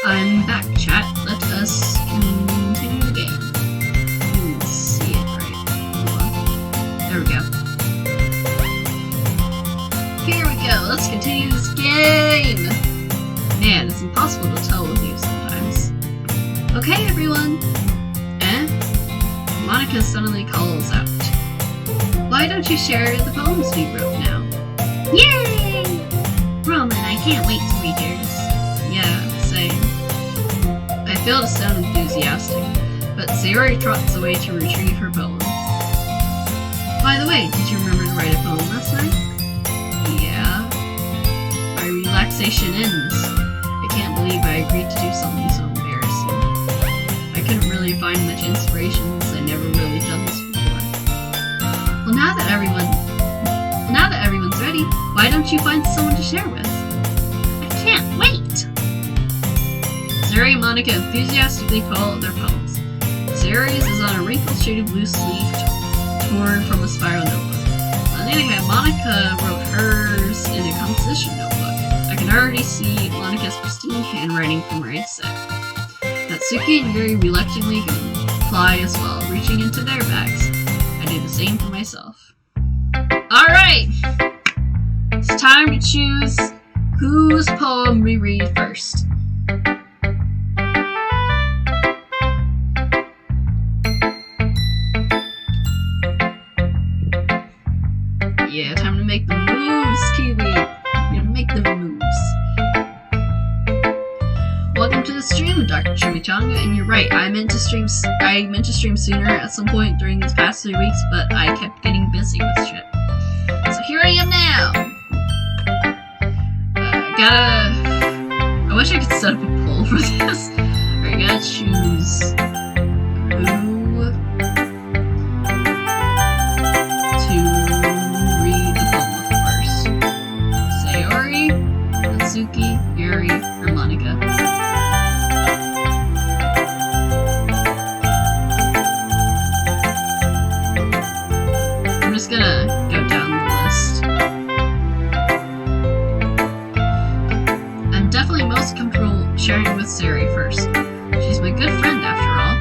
I'm back, chat. Let us continue the game. Let's see it right. Hold on. There we go. Here we go. Let's continue this game. Man, it's impossible to tell with you sometimes. Okay, everyone. Monica suddenly calls out. Why don't you share the poems we wrote now? Yay! Roman, I can't wait to read yours. Yeah, same. I feel to sound enthusiastic, but Sayori trots away to retrieve her poem. By the way, did you remember to write a poem last night? Yeah. My relaxation ends. I can't believe I agreed to do something so embarrassing. I couldn't really find much inspiration since I never really done this before. Well, now that everyone's ready, why don't you find someone to share with? I can't wait! Sayori and Monica enthusiastically pull out their poems. Sayori's is on a wrinkled shaded blue sleeve torn from a spiral notebook. On the other hand, Monica wrote hers in a composition notebook. I can already see Monica's pristine handwriting from where I sit. Natsuki and Yuri reluctantly comply as well, reaching into their bags. I do the same for myself. Alright! It's time to choose whose poem we read first. Yeah, time to make the moves, Kiwi! You gotta make the moves. Welcome to the stream, Dr. Chimichanga, and you're right, I meant to stream sooner at some point during these past 3 weeks, but I kept getting busy with shit. So here I am now! I wish I could set up a poll for this. Alright, gotta choose who to read the poem with first. Sayori, Natsuki, Yuri, or Monica. I'm just gonna go down the list. I'm definitely most comfortable sharing with Sayori first. She's my good friend after all.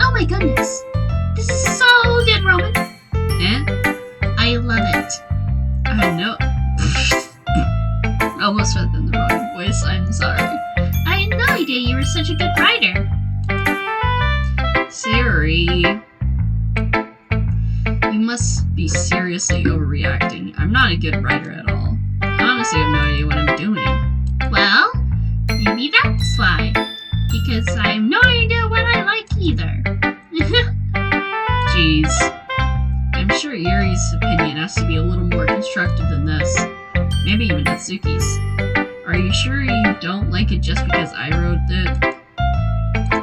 Oh my goodness! This is so good, Roman! And I love it. I know. Almost read in the wrong voice, I'm sorry. I had no idea you were such a good writer. Sayori, you must be seriously overreacting. I'm not a good writer at all. I honestly have no idea what I'm doing. Well, maybe that's why. Because I have no idea what I like either. Jeez. I'm sure Yuri's opinion has to be a little more constructive than this. Maybe even Natsuki's. Are you sure you don't like it just because I wrote it?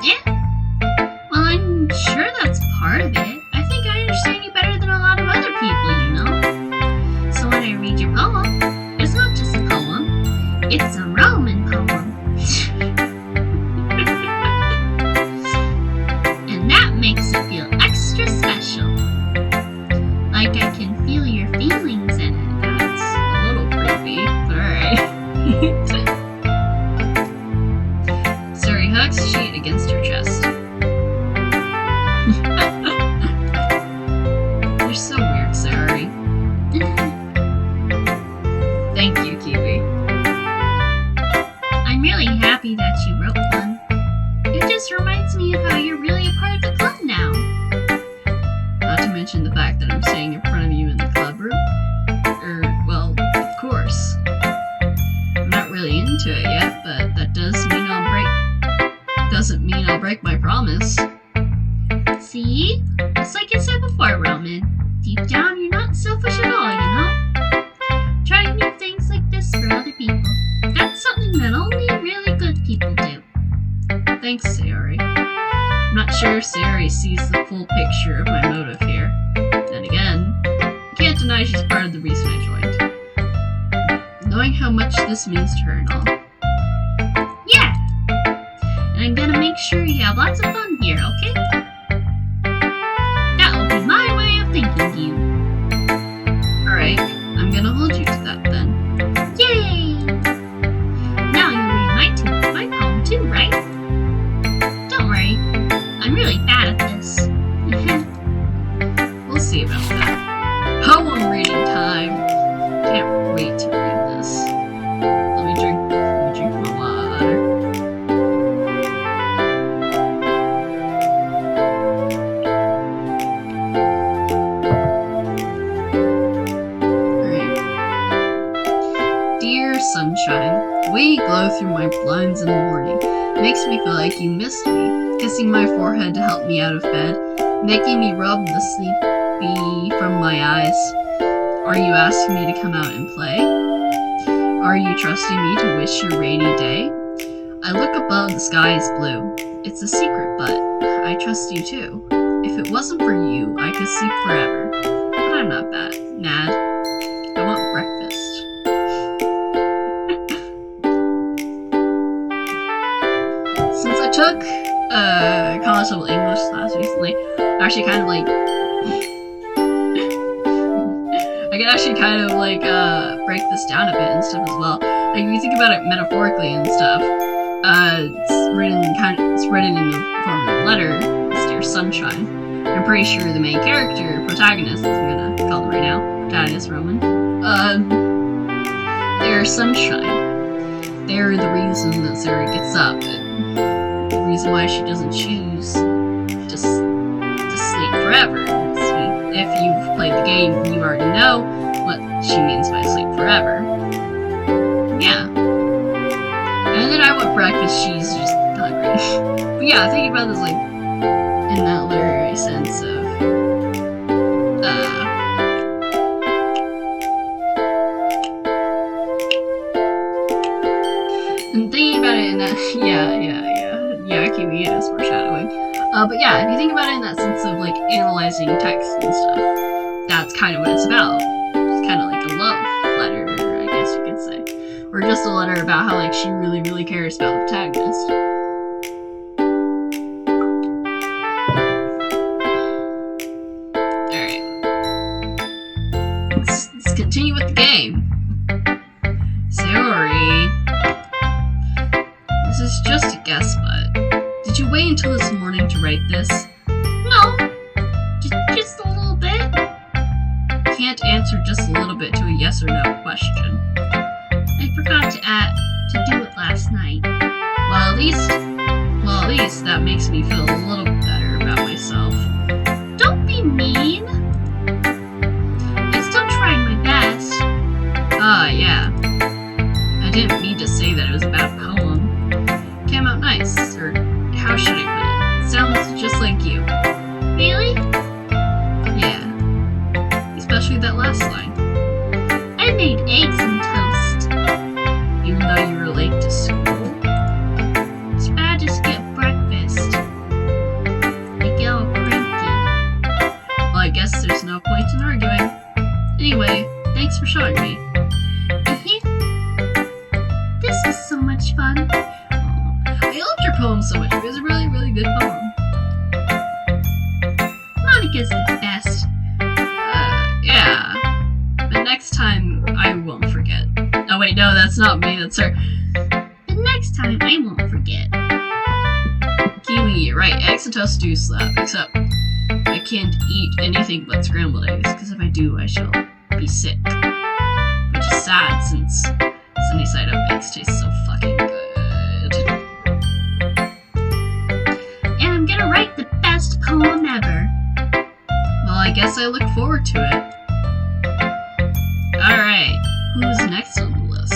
Yeah. Well, I'm sure that's part of it. I think I understand you better than a lot of other people, you know? So when I read your poem, it's not just a poem. It's a Roman poem. And that makes it feel extra special. Like I can feel your feelings in it. That's a little creepy, but alright. Sayori hugs the sheet against her chest. You're so weird, Sayori. Thank you, Kiwi. I'm really happy that you wrote one. It just reminds me of how you're really a part of the club now. Not to mention the fact that I'm staying in front of you in the club room. Well, of course. I'm not really into it yet, but that doesn't mean I'll break my promise. See? Just like I said before, Roman. Deep down, you're not selfish at all, you know? Trying new things like this for other people. That's something that only really good people do. Thanks, Sayori. I'm not sure if Sayori sees the full picture of my motive here. Then again, I can't deny she's part of the reason I joined. Knowing how much this means to her and all. Yeah! And I'm gonna make sure you have lots of fun here, okay? That'll be my way of thanking you. Alright, I'm gonna hold you to that then. Yay! Now you'll read my poem too, right? Don't worry, I'm really bad at this. We'll see about that. Poem reading time! Can't wait to read this. Let me drink my water. dear sunshine, the way you glow through my blinds in the morning makes me feel like you missed me, kissing my forehead to help me out of bed, making me rub the sleepy from my eyes. Are you asking me to come out and play? Are you trusting me to wish your rainy day? I look above, the sky is blue. It's a secret, but I trust you too. If it wasn't for you, I could sleep forever. But I'm not that mad. I want breakfast. Since I took a college level English class recently, I actually kind of like I can actually kind of like break this down a bit and stuff as well. Like if you think about it metaphorically and stuff, it's written in the form of a letter. It's dear sunshine. I'm pretty sure the main character, protagonist, I'm gonna call them right now, protagonist Roman. They're sunshine. They're the reason that Sarah gets up, and the reason why she doesn't choose to sleep forever. If you've played the game, you already know what she means by sleep forever. Yeah. And then I want breakfast, she's just hungry. But yeah, thinking about this like in that literary sense of and thinking about it in that yeah, QE is foreshadowing. But yeah, if you think about it in that sense of like analyzing text and stuff, that's kind of what it's about. It's kind of like a love letter, I guess you could say. Or just a letter about how like she really, really cares about the protagonist. Alright. Let's continue with the game. Sorry. This is just a guess, but did you wait until this morning to write this? No, just a little bit. Can't answer just a little bit to a yes or no question. I forgot to do it last night. Well, at least that makes me feel a little better about myself. Don't be mean. I still tried my best. Ah, yeah. I didn't mean to say that it was a bad poem. Came out nice, or how should I put it? Sounds just like you. Really? Yeah. Especially that last line. I made eggs and toast. Even though you were late to school. It's bad to skip breakfast. I get all cranky. Well, I guess there's no point in arguing. Anyway, thanks for showing me. This is so much fun. I loved your poem so much. It was a really, really good poem. Monica's the best. Yeah. But next time, I won't forget. Oh wait, no, that's not me, that's her. The next time, I won't forget. Kiwi, you're right. Eggs and toast do slap, except I can't eat anything but scrambled eggs, because if I do, I shall be sick. Which is sad, since sunny side up eggs taste so fucking good. And I'm gonna write the best poem ever. Well, I guess I look forward to it. Alright, who's next on the list?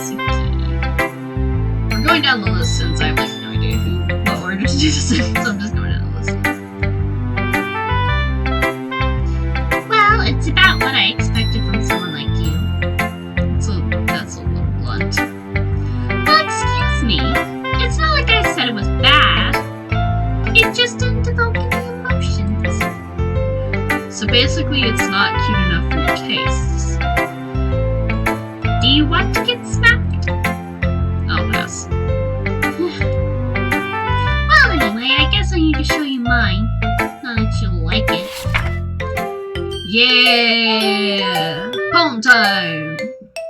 Suki. We're going down the list since I have like no idea what order to do this in, so I'm just going down the list. Well, it's about what I expected from someone like you. So that's a little blunt. Well, excuse me. It's not like I said it was bad. It just didn't evoke any emotions. So basically, it's not cute enough for your tastes. Do you want to get smacked? I'll pass. Well, anyway, I guess I need to show you mine. Not that you'll like it. Yeah! Poem time!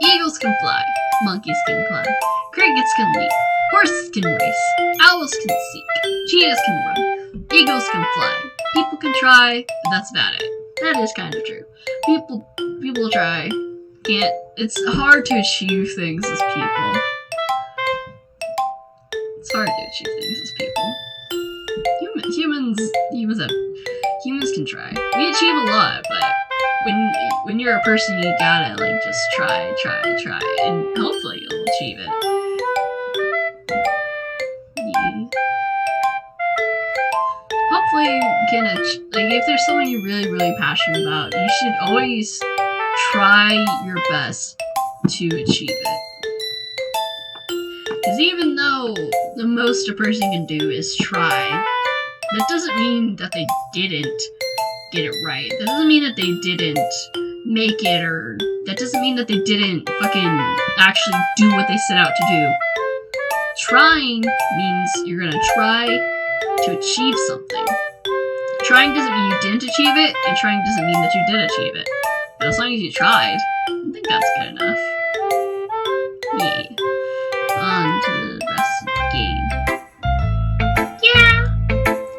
Eagles can fly, monkeys can climb, crickets can leap, horses can race, owls can seek, cheetahs can run, eagles can fly, people can try, but that's about it. That is kind of true. People try. Can't. It's hard to achieve things as people. It's hard to achieve things as people. Humans can try. We achieve a lot, but when you're a person, you gotta like just try, and hopefully you'll achieve it. Yeah. Hopefully you can like if there's something you're really passionate about, you should always try your best to achieve it. Because even though the most a person can do is try, that doesn't mean that they didn't get it right. That doesn't mean that they didn't make it, or that doesn't mean that they didn't fucking actually do what they set out to do. Trying means you're gonna try to achieve something. Trying doesn't mean you didn't achieve it, and trying doesn't mean that you did achieve it. But as long as you tried, I think that's good enough. Yeah. On to the rest of the game. Yeah,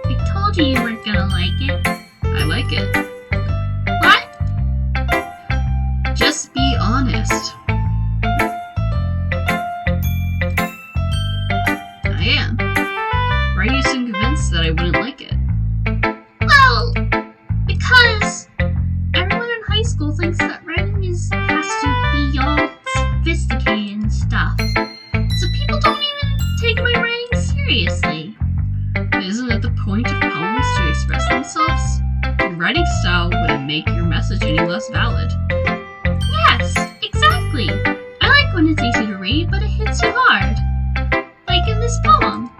I told you you weren't gonna like it. I like it. What? Just be honest. I am. Or are you so convinced that I wouldn't like it? Well, because everyone in high school thinks that writing has to be all sophisticated and stuff. So people don't even take my writing seriously. Isn't it the point of poems to express themselves? Your writing style wouldn't make your message any less valid. Yes, exactly. I like when it's easy to read, but it hits you hard. Like in this poem.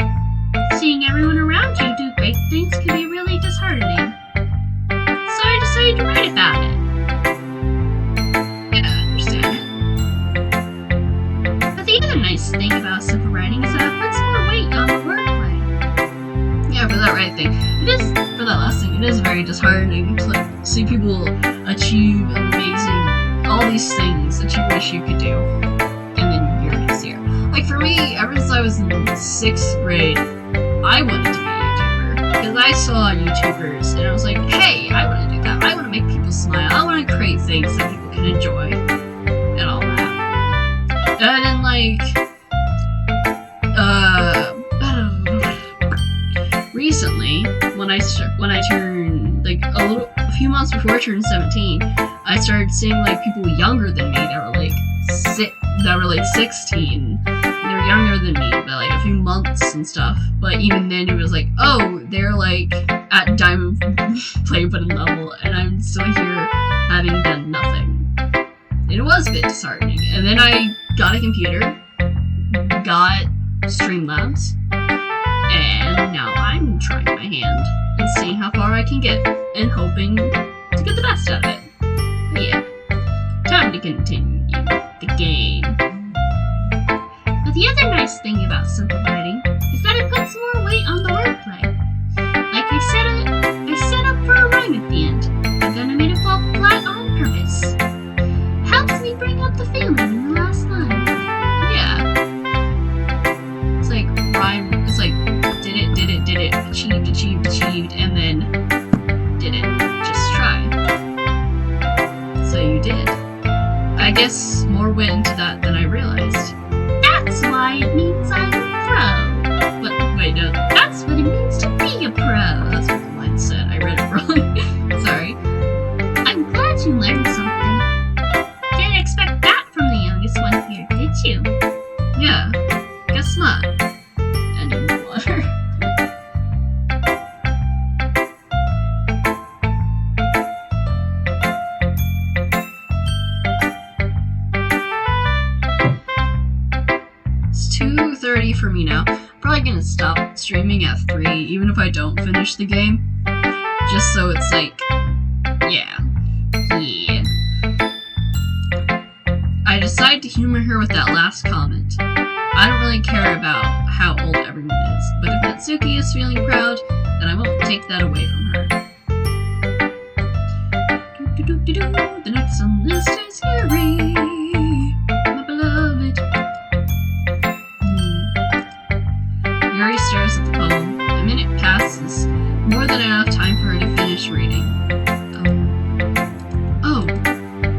Seeing everyone around you do great things can be really disheartening. So I decided to write about it. Yeah, I understand. But the other nice thing about simple writing is that it puts more weight on the wordplay. Yeah, for that right thing. It is, for that last thing, it is very disheartening to like, see people achieve amazing, all these things that you wish you could do. And then you're just here. Like for me, ever since I was in 6th grade, I wanted to be a YouTuber. Because I saw YouTubers and I was like, hey, I want to do that. I want to make people smile. I want to create things that people can enjoy. And all that. And then like, recently, when I turned like a few months before I turned 17, I started seeing like people younger than me that were like 16. They were younger than me by like a few months and stuff. But even then, it was like, oh, they're like at diamond play button level, and I'm still here having done nothing. It was a bit disheartening. And then I got a computer, got Streamlabs, and now I'm trying my hand and seeing how far I can get, and hoping to get the best out of it. But yeah, time to continue the game. But the other nice thing about simple writing is that it puts more weight on the wordplay. Like I set up for a rhyme at the end, but then I made it fall flat on purpose. Helps me bring up the feeling in the last line. Yeah. It's like rhyme, it's like did it, achieved, and then did it. Just try. So you did. I guess more went into that than I realized. That's why it means I'm a pro. But wait, no. That's what it means to be a pro. That's what the line said. I read it wrong. Sorry. I'm glad you learned something. Didn't expect that from the youngest one here, did you? Yeah. Guess not. And in the water. It's 2:30 for me now. Probably gonna stop streaming at 3, even if I don't finish the game. Just so it's like, yeah. I decided to humor her with that last comment. I don't really care about how old everyone is, but if Natsuki is feeling proud, then I won't take that away from her. The next on the list is Yuri, my beloved. Yuri stares at the poem. A minute passes, more than enough time for her to finish reading. Oh,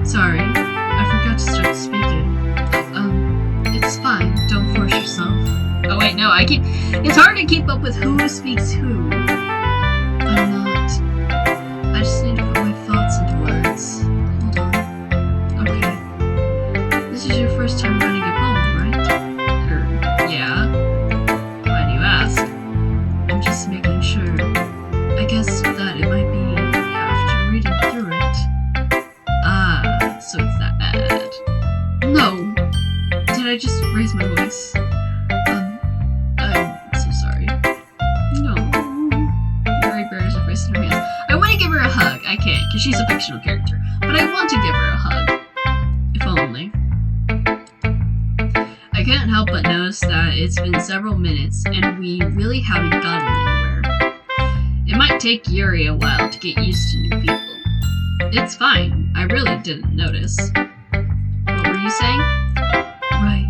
sorry, I forgot to start speaking. It's fine, don't force yourself. Oh wait, no, it's hard to keep up with who speaks who. I'm not. I just need to put my thoughts into words. time writing a poem, right? Yeah. Why do you ask? I'm just making sure. I guess that it might be after reading through it. Ah, so it's that bad. No! Did I just raise my voice? I'm so sorry. No. Mary bears her face in her hands. I want to give her a hug. I can't, because she's a fictional character. But I want to give her a hug. If only. I couldn't help but notice that it's been several minutes, and we really haven't gotten anywhere. It might take Yuri a while to get used to new people. It's fine. I really didn't notice. What were you saying? Right.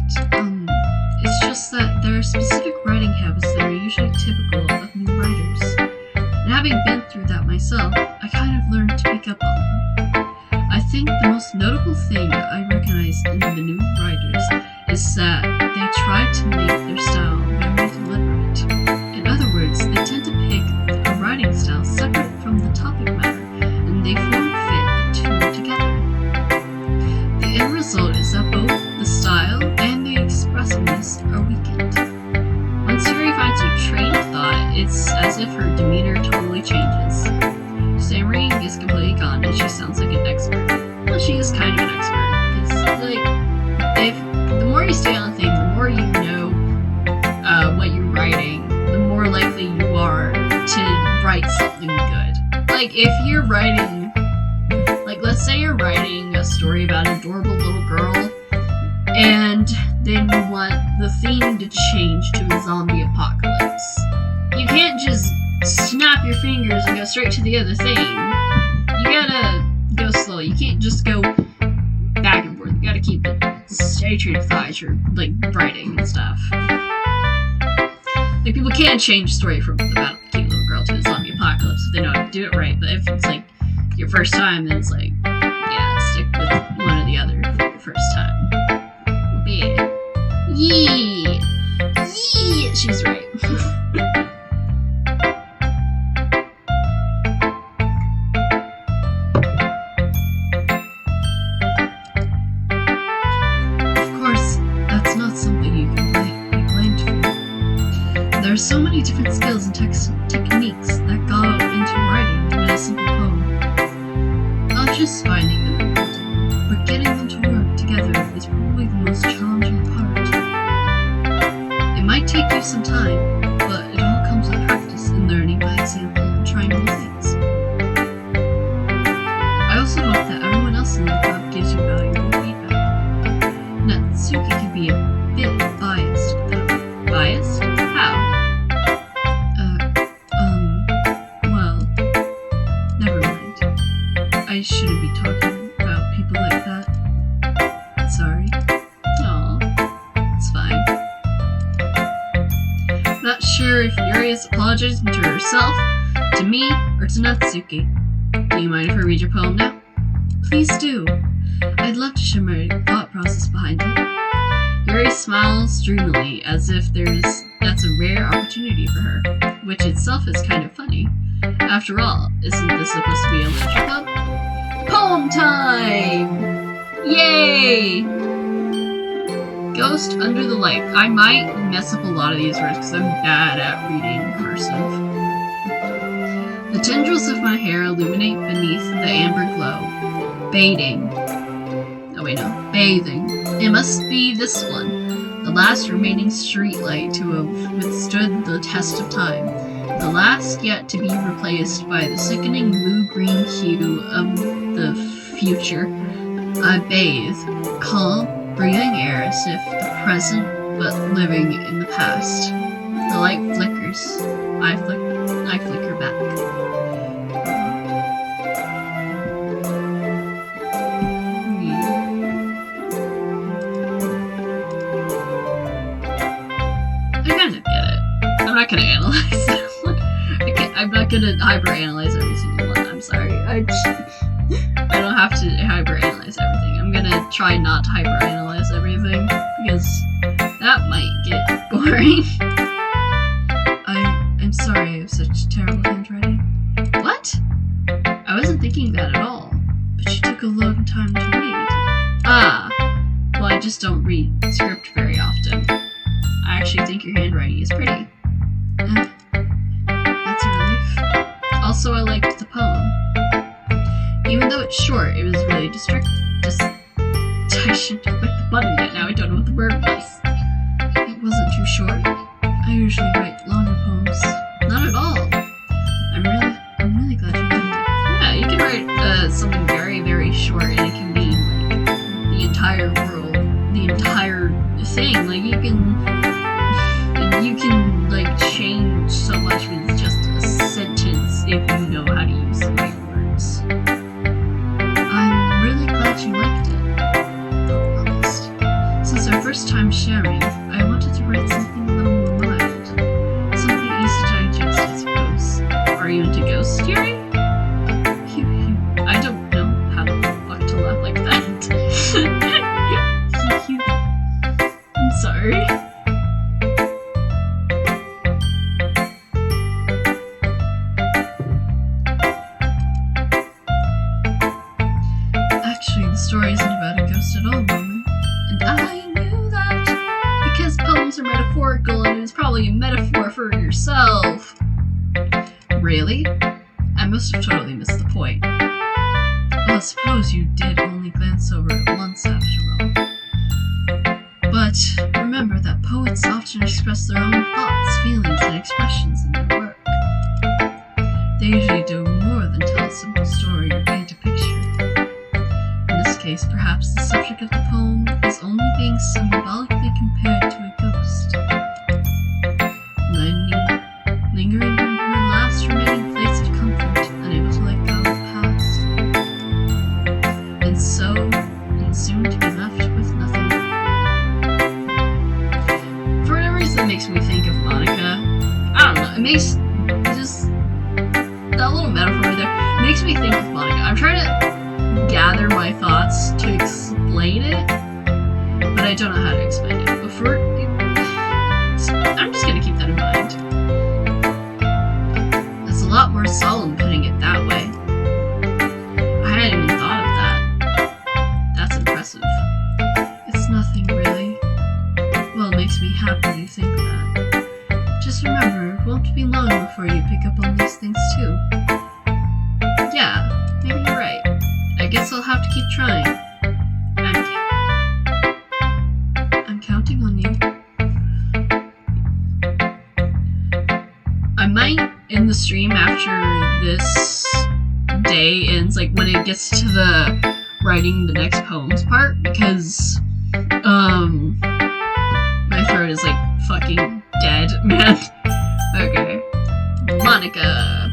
It's just that there are specific writing habits that are usually typical of new writers. And having been through that myself, I kind of learned to pick up on them. I think the most notable thing I recognize in the new writers is that they try to make their style very deliberate. In other words, they tend to pick a writing style separate from the topic matter, and they form fit the two together. The end result is that both the style and the expressiveness are weakened. Once Yuri finds her train of thought, it's as if her demeanor totally changes. Stammering is completely gone, and she sounds like an expert. Well, she is kind of an expert. It's like, if the more you stay on a thing, the more you know what you're writing, the more likely you are to write something good. Like, if you're writing, like, let's say you're writing a story about an adorable little girl, and then you want the theme to change to a zombie apocalypse. You can't just snap your fingers and go straight to the other thing. You gotta go slow. You can't just go back and forth. You gotta keep it stay true to thought as you're, like, writing and stuff. Like, people can change story from about a cute little girl to a zombie apocalypse if they know how to do it right, but if it's, like, your first time, then it's like, yeah, stick with one or the other for your first time. Yeah. Yeah! Yeah! She's right. There are so many different skills and techniques that go into writing even a simple poem. Not just finding them important, but getting them to work together is probably the most challenging part. It might take you some time, but it all comes with practice and learning by example and trying new things. I also hope that everyone else in the club gives you valuable feedback. Natsuki can be a bit biased, though. Biased? How? I shouldn't be talking about people like that. Sorry. Aw, it's fine. Not sure if Yuri is apologizing to herself, to me, or to Natsuki. Do you mind if I read your poem now? Please do. I'd love to share my thought process behind it. Yuri smiles dreamily, as if that's a rare opportunity for her, which itself is kind of funny. After all, isn't this supposed to be a literature club? Poem time! Yay! Ghost under the light. I might mess up a lot of these words because I'm bad at reading cursive. The tendrils of my hair illuminate beneath the amber glow. Bathing. It must be this one. The last remaining streetlight to have withstood the test of time. The last yet to be replaced by the sickening blue-green hue of the future. I bathe, calm, breathing air as if the present, but living in the past. The light flickers. I flicker back. I kind of get it. I'm not gonna analyze it. I'm not gonna hyper-analyze every single one. I'm sorry. I don't have to hyper-analyze everything. I'm gonna try not to hyper-analyze everything, because that might get boring. I'm sorry I have such terrible handwriting. What? I wasn't thinking that at all, but you took a long time to read. Ah, well, I just don't read script very often. I actually think your handwriting is pretty. That's a relief. Also, I liked the poem. Even though it's short, it was really I should have clicked the button yet. Now I don't know what the word was. It wasn't too short. I usually write longer poems. Not at all. I'm really glad you liked it. Yeah, you can write something very, very short, and it can be like the entire world, the entire thing. Like you can like change so much with just a sentence if you know how to use the right words. I'm really glad you liked it. Since our first time sharing, I wanted to write something a little more mild. Something easy to digest, I suppose. Are you into ghost theory? I don't know how the fuck to laugh like that. I'm sorry. Actually, the story isn't about a ghost at all, Roman. And I knew that because poems are metaphorical and it's probably a metaphor for yourself. Really? I must have totally missed the point. Well, I suppose you did only glance over it once after all. But remember that poets often express their own thoughts, feelings, and expressions in their work. They usually do more than tell a simple story or paint a picture. In this case, perhaps the subject of the poem is only being symbolically compared to a ghost. Lingering in her last remaining place of comfort, unable to let go of the past. And soon to be left with nothing. For whatever reason, it makes me think of Monica. I don't know, it makes just that little metaphor there. It makes me think of Monica. I'm trying to gather my thoughts to explain it, but I don't know how to explain it. But I'm just gonna keep that in mind. It's a lot more solemn putting it that way. I hadn't even thought of that. That's impressive. It's nothing really. Well, it makes me happy you think that. Just remember, it won't be long before you pick up on these things too. Yeah, maybe you're right. I guess I'll have to keep trying. I'm counting on you. I might end the stream after this day ends, like when it gets to the writing the next poems part, because my throat is like fucking dead, man. Okay. Monica.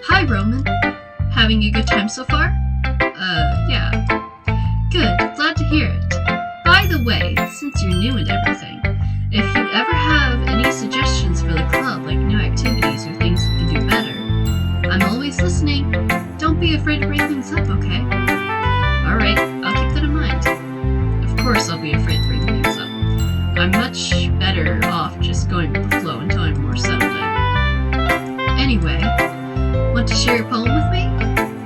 Hi, Roman. Having a good time so far? Yeah. Good, glad to hear it. By the way, since you're new and everything, if you ever have any suggestions for the club, like new activities or things we can do better, I'm always listening. Don't be afraid to bring things up, okay? Alright, I'll keep that in mind. Of course I'll be afraid to bring things up. I'm much better off just going with the flow until I'm more settled in. Anyway, want to share your poem with me?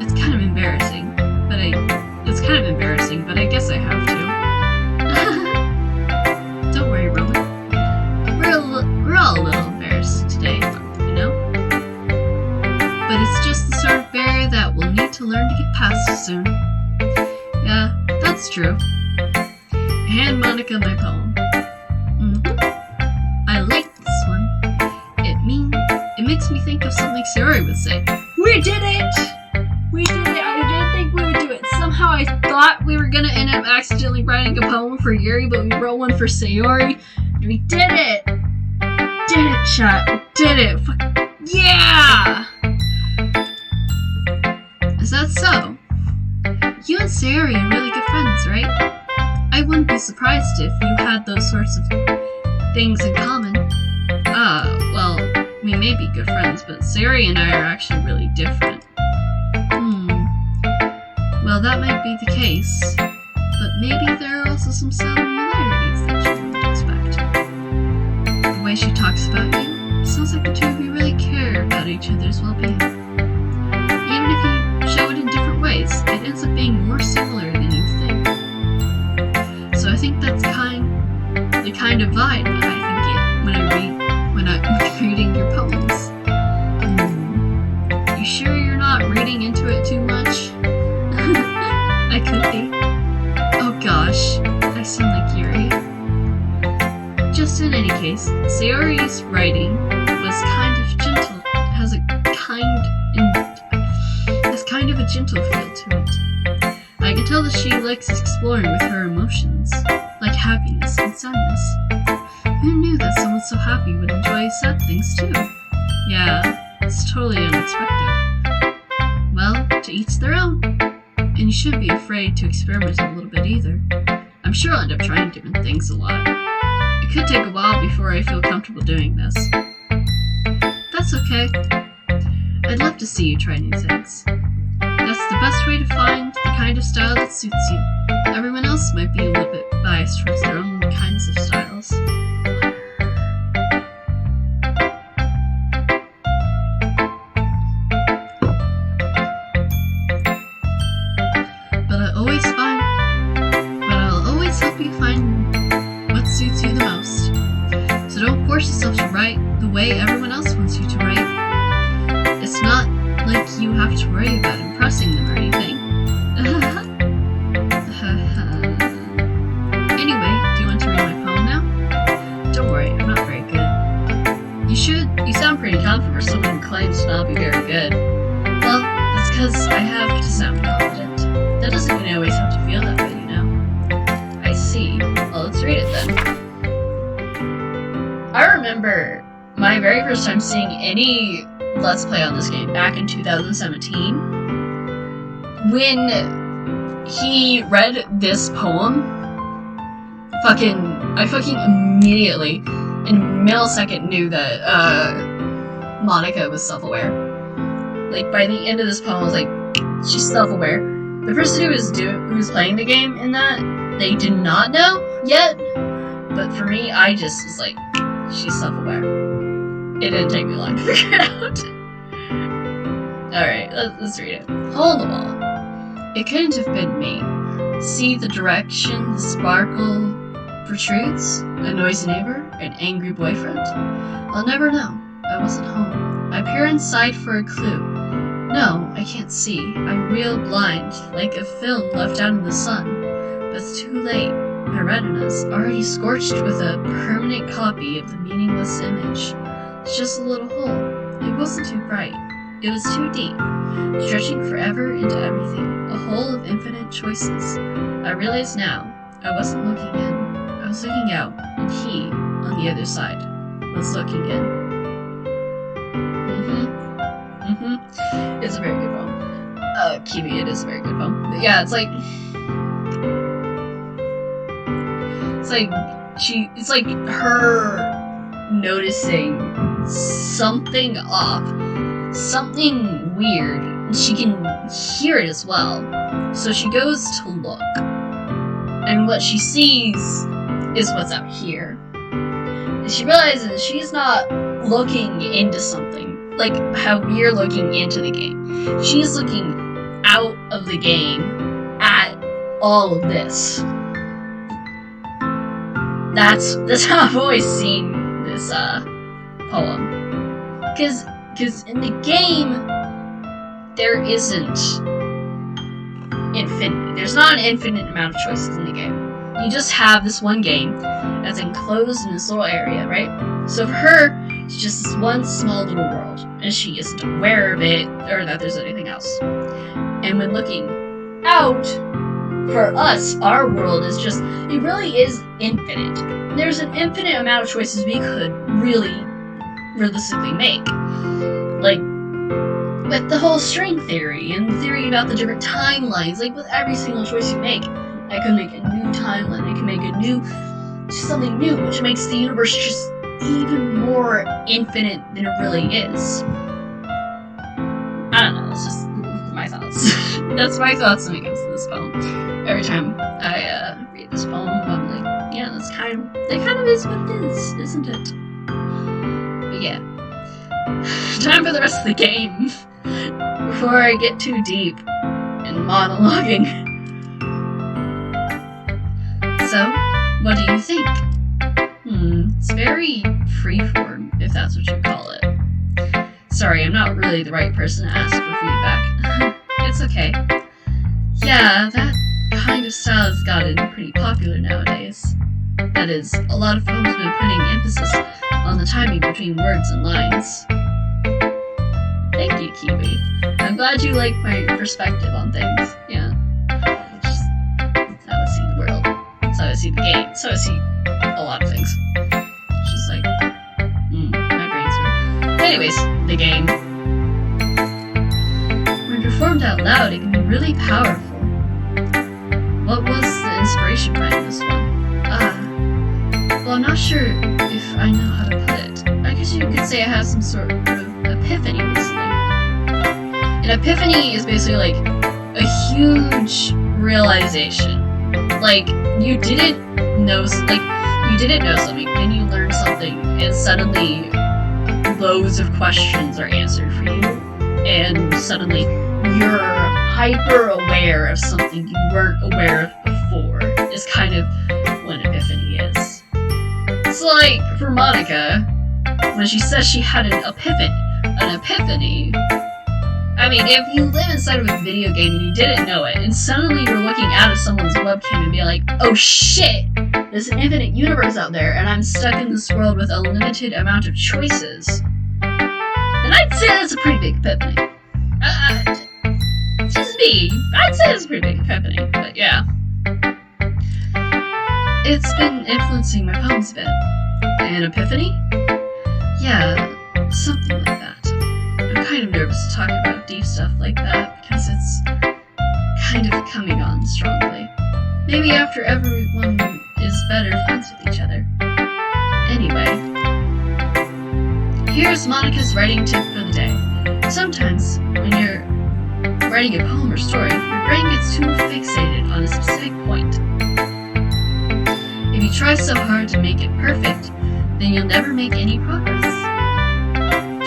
It's kind of embarrassing, but I guess I have to. Don't worry, Roman. We're all a little embarrassed today, you know? But it's just the sort of barrier that we'll need to learn to get past soon. Yeah, that's true. Hand Monica my poem. I like this one. It makes me think of something Sayori would say. We did it! We did it! I didn't think we would do it. Somehow I thought we were gonna end up accidentally writing a poem for Yuri, but we wrote one for Sayori. We did it! Did it, chat. We did it! Yeah! Is that so? You and Sayori are really good friends, right? I wouldn't be surprised if you had those sorts of things in common. Well, we may be good friends, but Sayori and I are actually really different. Well, that might be the case, but maybe there are also some similarities that you wouldn't expect. The way she talks about you, it sounds like the two of you really care about each other's well-being. Even if you show it in different ways, it ends up being more similar than you think. that's the kind of vibe that I can get when I'm reading your poems. You sure you're not reading into it too much? I could be. Oh gosh, I sound like Yuri. Just in any case, Sayori's writing was kind of gentle, has kind of a gentle feel to it. I can tell that she likes exploring with her emotions, like happiness and sadness. Who knew that someone so happy would enjoy sad things too? Yeah, it's totally unexpected. Well, to each their own. And you shouldn't be afraid to experiment a little bit either. I'm sure I'll end up trying different things a lot. It could take a while before I feel comfortable doing this. That's okay. I'd love to see you try new things. That's the best way to find the kind of style that suits you. Everyone else might be a little bit biased towards their own kinds of styles. But I'll always help you find what suits you the most. So don't force yourself to write the way everyone else wants you to write. It's not like you have to worry about impressing them or anything. Anyway, do you want to read my poem now? Don't worry, I'm not very good. You should. You sound pretty confident for someone who claims to not be very good. Well, that's because I have to sound confident. That doesn't mean I always have to feel that way, you know. I see. Well, let's read it then. I remember my very first time seeing any Let's Play on this game back in 2017 when he read this poem. I fucking immediately in a millisecond knew that Monica was self-aware. Like by the end of this poem I was like, she's self-aware. The person who was playing the game in that, they did not know yet, but for me I just was like, she's self-aware. It didn't take me long to figure it out. Alright, let's read it. Hole in the wall. It couldn't have been me. See the direction the sparkle protrudes? A noisy neighbor? An angry boyfriend? I'll never know. I wasn't home. I peer inside for a clue. No, I can't see. I'm real blind, like a film left out in the sun. But it's too late. My retina's already scorched with a permanent copy of the meaningless image. It's just a little hole. It wasn't too bright. It was too deep, stretching forever into everything, a hole of infinite choices. I realize now, I wasn't looking in. I was looking out, and he, on the other side, was looking in. It's a very good poem. Kiwi, it is a very good poem. But yeah, it's like her noticing something off, something weird. She can hear it as well. So she goes to look. And what she sees is what's out here. And she realizes she's not looking into something, like how we're looking into the game. She's looking out of the game at all of this. That's how I've always seen this poem. Because in the game, there isn't infinity. There's not an infinite amount of choices in the game. You just have this one game that's enclosed in this little area, right? So for her, it's just this one small little world, and she isn't aware of it, or that there's anything else. And when looking out, for us, our world is just, it really is infinite. There's an infinite amount of choices we could really realistically make. Like, with the whole string theory, and the theory about the different timelines, like with every single choice you make, I could make a new timeline, I could make something new, which makes the universe just even more infinite than it really is. I don't know, that's just my thoughts. That's my thoughts when it comes to this poem. Every time I read this poem, I'm like, yeah, that kind of is what it is, isn't it? But yeah. Time for the rest of the game. Before I get too deep in monologuing. So, What do you think? It's very freeform, if that's what you call it. Sorry, I'm not really the right person to ask for feedback. It's okay. Yeah, that kind of style has gotten pretty popular nowadays. That is, a lot of poems have been putting emphasis on the timing between words and lines. Thank you, Kiwi. I'm glad you like my perspective on things. Yeah. Just how I see the world. That's how I see the game. That's how I see a lot of things. It's just like, my brain's weird. Anyways, the game. When performed out loud, it can be really powerful. What was the inspiration behind this one? Well, I'm not sure if I know how to put it. I guess you could say I had some sort of epiphany recently. An epiphany is basically like a huge realization. Like, you didn't know something, then you learned something, and suddenly loads of questions are answered for you, and suddenly you're hyper aware of something you weren't aware of before, is kind of what an epiphany is. It's like, for Monica, when she says she had an epiphany, I mean, if you live inside of a video game and you didn't know it, and suddenly you're looking out of someone's webcam and be like, oh shit, there's an infinite universe out there, and I'm stuck in this world with a limited amount of choices, then I'd say that's a pretty big epiphany. Just me. I'd say it's a pretty big epiphany, but yeah. It's been influencing my poems a bit. An epiphany? Yeah, something like that. I'm kind of nervous to talk about deep stuff like that because it's kind of coming on strongly. Maybe after everyone is better friends with each other. Anyway, here's Monica's writing tip for the day. Sometimes, when you're writing a poem or story, your brain gets too fixated on a specific point. If you try so hard to make it perfect, then you'll never make any progress.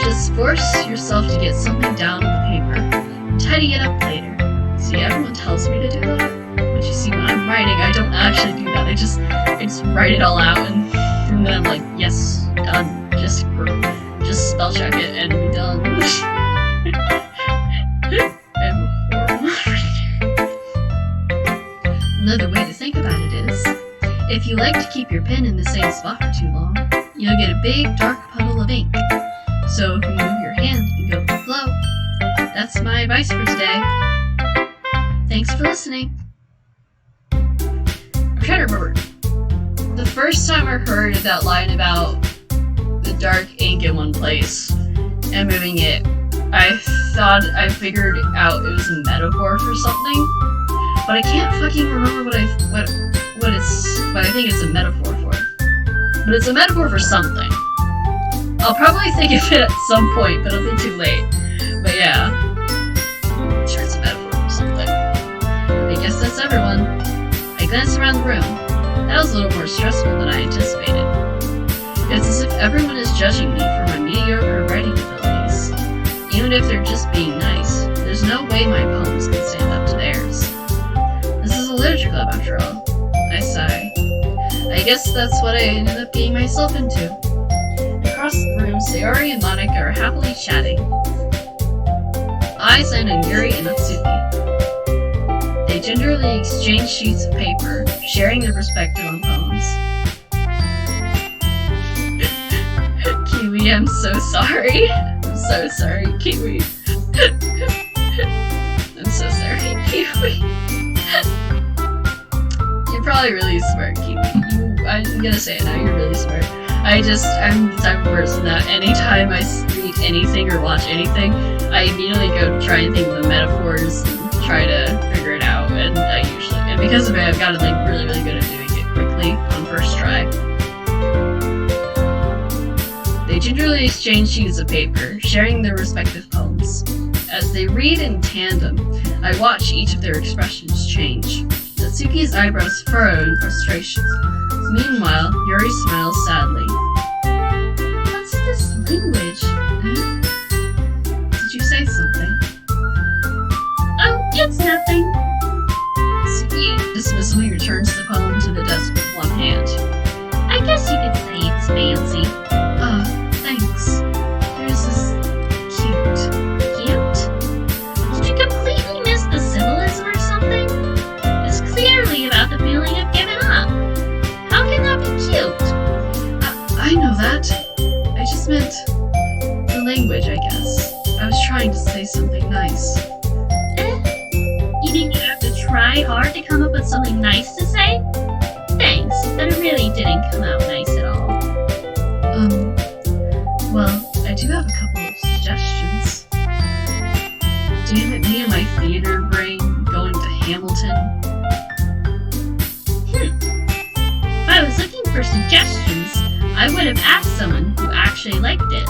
Just force yourself to get something down on the paper and tidy it up later. See, everyone tells me to do that, but you see, when I'm writing, I don't actually do that. I just write it all out, and then I'm like, yes, done. Just spell check it and be done. I'm horrible. Another way to think about it is, if you like to keep your pen in the same spot for too long, you'll get a big dark puddle of ink. So if you move your hand and go with the flow. That's my advice for today. Thanks for listening. I'm trying to remember. The first time I heard that line about the dark ink in one place and moving it, I thought I figured out it was a metaphor for something, but I can't fucking remember what I think it's a metaphor for. But it's a metaphor for something. I'll probably think of it at some point, but it'll be too late. But yeah, I'm sure it's a metaphor for something. I guess that's everyone. I glanced around the room. That was a little more stressful than I anticipated. It's as if everyone is judging me for my mediocre writing abilities. Even if they're just being nice, there's no way my poems can stand up to theirs. This is a literature club after all. I sigh. I guess that's what I ended up getting myself into. Across the room, Sayori and Monica are happily chatting. I sign on Yuri and Natsuki. They gingerly exchange sheets of paper, sharing their perspective on poems. Kiwi, I'm so sorry. I'm so sorry, Kiwi. I'm so sorry, Kiwi. You're probably really smart, Kiwi. I'm gonna say it now, you're really smart. I'm the type of person that anytime I read anything or watch anything, I immediately go to try and think of the metaphors and try to figure it out, and because of it, I've gotten really, really good at doing it quickly on first try. They gingerly exchange sheets of paper, sharing their respective poems. As they read in tandem, I watch each of their expressions change. Natsuki's eyebrows furrow in frustration. Meanwhile, Yuri smiles sadly. What's this language? Did you say something? Oh, it's nothing. Natsuki dismissively returns the poem to the desk with one hand. meant the language, I guess. I was trying to say something nice. You didn't have to try hard to come up with something nice to say? Thanks, but it really didn't come out nice at all. Well, I do have a couple of suggestions. Damn it, me and my theater brain going to Hamilton. If I was looking for suggestions, I would have asked someone who actually liked it.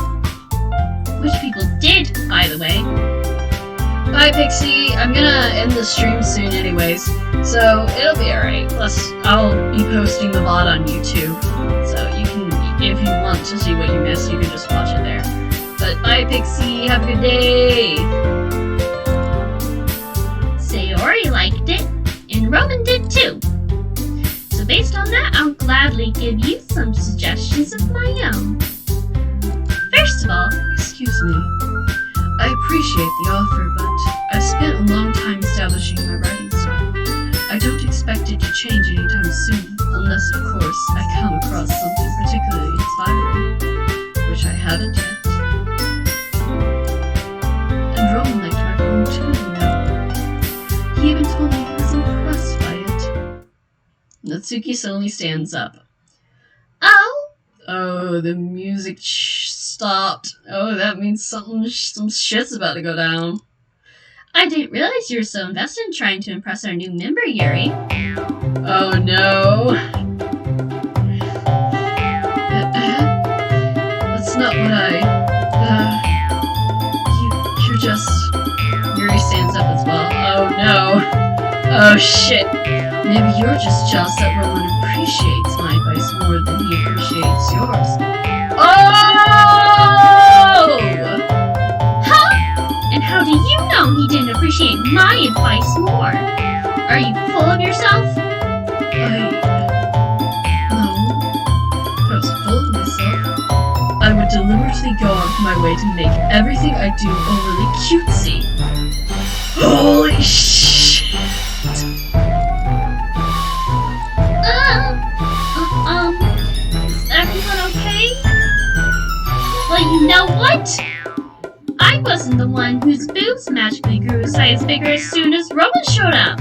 Which people did, by the way. Bye, Pixie. I'm gonna end the stream soon anyways, so it'll be alright. Plus, I'll be posting the VOD on YouTube, so you can, if you want to see what you missed, you can just watch it there. But bye, Pixie. Have a good day. Sayori liked it, and Roman did too. So based on that, I'll gladly give you some suggestions of my own. First of all, Excuse me. I appreciate the offer, but I've spent a long time establishing my writing style. I don't expect it to change anytime soon, unless, of course, I come across something particularly inspiring, which I haven't yet. And Roman liked my poem too, you know. He even told me he was impressed by it. Natsuki suddenly stands up. Oh, the music stopped. Oh, that means some shit's about to go down. I didn't realize you were so invested in trying to impress our new member, Yuri. Oh no. That's not what you're just... Yuri stands up as well. Oh no. Oh shit. Maybe you're just jealous that Roman appreciates my advice more than he appreciates yours. Oh! Huh? And how do you know he didn't appreciate my advice more? Are you full of yourself? No. If I was full of myself, I would deliberately go out of my way to make everything I do overly cutesy. Holy shit! Is everyone okay? Well, you know what? I wasn't the one whose boobs magically grew a size bigger as soon as Roman showed up.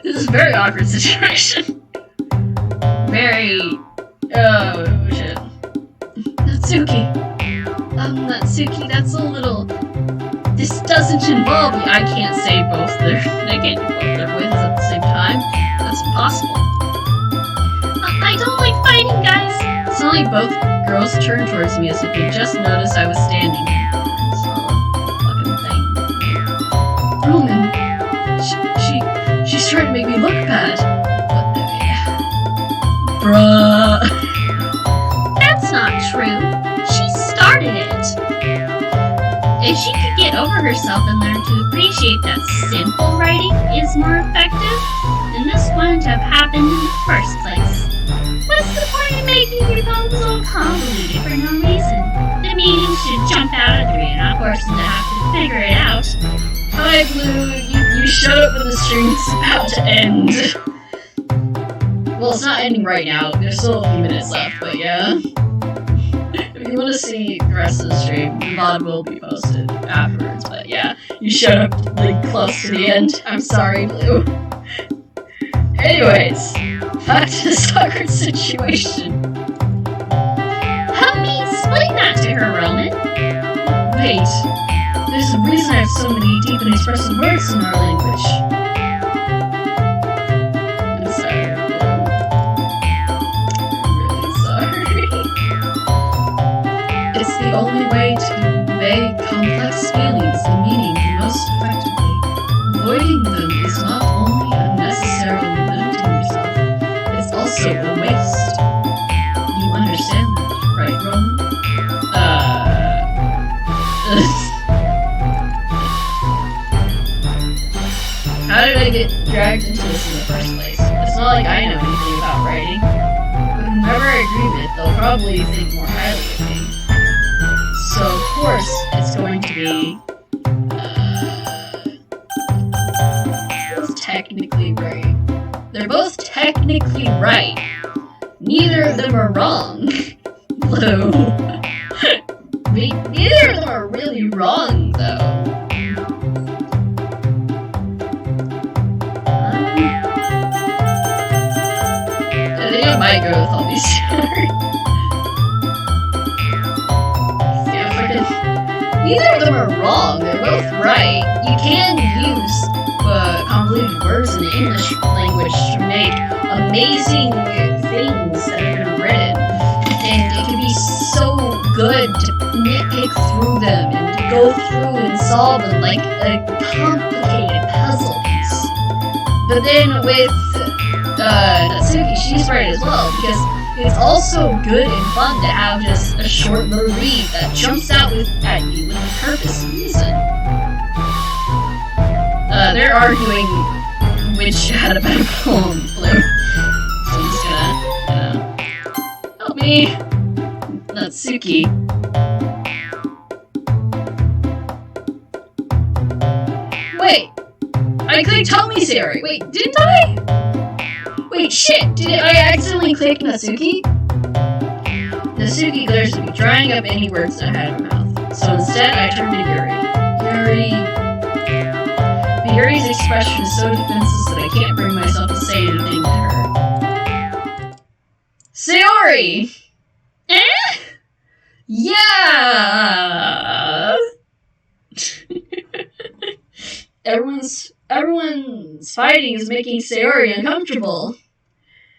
This is a very awkward situation. Very... oh, shit. Natsuki, that's a little... This doesn't involve... I can't say both their... I can't do both their voices at the same time. That's impossible. I don't like fighting, guys. Suddenly both girls turned towards me as if they just noticed I was standing there. I saw the fucking thing. Roman, she's trying to make me look bad. Bruh. That's not true. She started it. If she could get over herself and learn to appreciate that simple writing is more effective, then this wouldn't have happened in the first place. What's the point of making your poems all convoluted for no reason? The meaning should jump out at you, not force them to have to figure it out. Hi, Blue. You shut up when the stream's about to end. Well, it's not ending right now. There's still a few minutes left, but yeah. If you want to see the rest of the stream, the VOD will be posted afterwards, but yeah. You showed up really close to the end. I'm sorry, Blue. Anyways, back to this awkward situation. Help me explain that to her, Roman. Wait, there's a reason I have so many deep and expressive words in our language. I'm sorry, Blue. I'm really sorry. It's the only way to convey complex feelings and meaning the most effectively. Avoiding them is not only unnecessarily limiting yourself, it's also a waste. You understand that, right, Roman? How did I get dragged into this in the first place? It's not like I know anything about writing. But whomever I agree with, they'll probably think more highly of me. So, of course, it's going to be... both technically right. They're both technically right. neither of them are wrong. Blue. Neither of them are really wrong, though. I think I might go with all these stories. Neither of them are wrong, they're both right. You can use convoluted words in the English language to make amazing things that have been written. And it can be so good to nitpick through them and to go through and solve them like a complicated puzzle piece. But then with Natsuki, she's right as well, because it's also good and fun to have just a short little read that jumps out at you with a purpose and reason. They're arguing which had a better poem, Blue. So I'm just gonna, help me. Natsuki. Wait! I clicked Help Me, Sayori! Wait, didn't I? Wait, shit! Did I accidentally click Natsuki? Natsuki glares at me, drying up any words that I had in her mouth. So instead, I turned to Yuri. Yuri's expression is so defenseless that I can't bring myself to say anything to her. Sayori! Eh? Yeah! Everyone's fighting is making Sayori uncomfortable.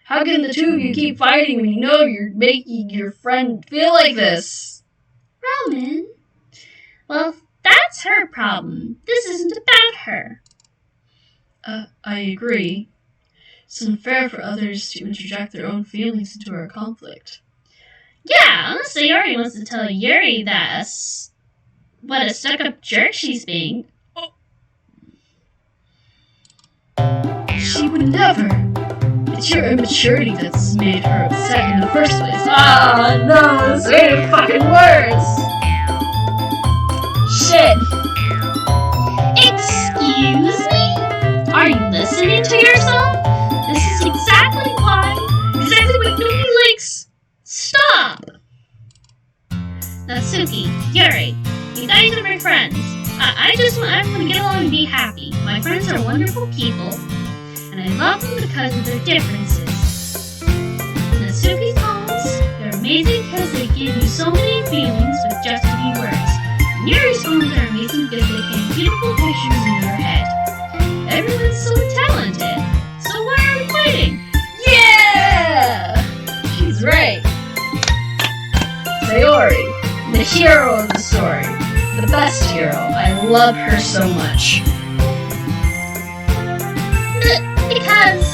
How can the two of you keep fighting when you know you're making your friend feel like this? Roman? Well, that's her problem. This isn't about her. I agree. It's unfair for others to interject their own feelings into our conflict. Yeah, unless Sayori wants to tell Yuri that what a stuck-up jerk she's being. She would never. It's your immaturity that's made her upset in the first place. Ah, no, those ain't fucking words! Shit! Excuse me? Are you listening to yourself? This is exactly what nobody likes. Stop! Natsuki, Yuri, you guys are my friends. I want to get along and be happy. My friends are wonderful people, and I love them because of their differences. Natsuki's poems, they're amazing because they give you so many feelings with just a few words. And Yuri's poems are amazing because they paint beautiful pictures in your head. Everyone's so talented, so why are we fighting? Yeah! She's right. Sayori, the hero of the story. The best hero. I love her so much. Because...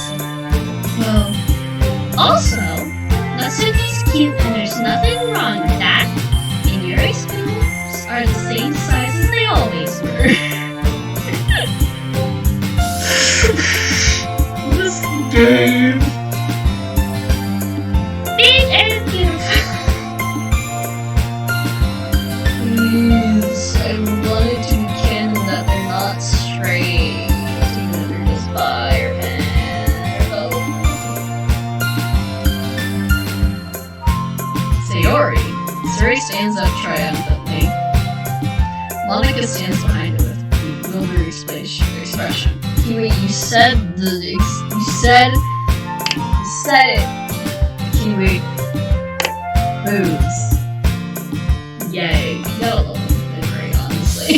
Well... Also, Natsuki's cute and there's nothing wrong with that. And Yuri's boobs are the same size as they always were. This game... Big and beautiful. Please, I wanted to be canon that they're not straight. Even if they're just bi or pan or both. Sayori stands up triumphantly. Monica stands behind her with a bewildered expression. Kiwi, you said it. Kiwi. Boobs. Yay. You gotta love them, very honestly.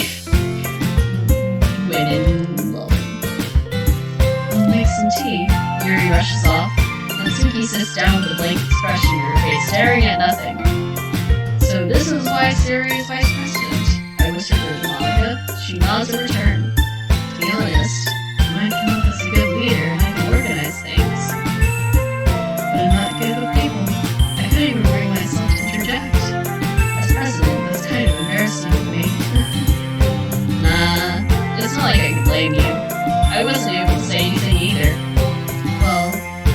Women love them. We'll make some tea. Yuri rushes off. Natsuki sits down with a blank expression in her face, staring at nothing. So this is why Sayori is vice president. I whisper to Monica. She nods in return. To be honest, I might come up as a good leader and I can organize things. But I'm not good with people. I couldn't even bring myself to interject. As president, that's kind of embarrassing for me. Nah, it's not like I can blame you. I wasn't able to say anything either. Well,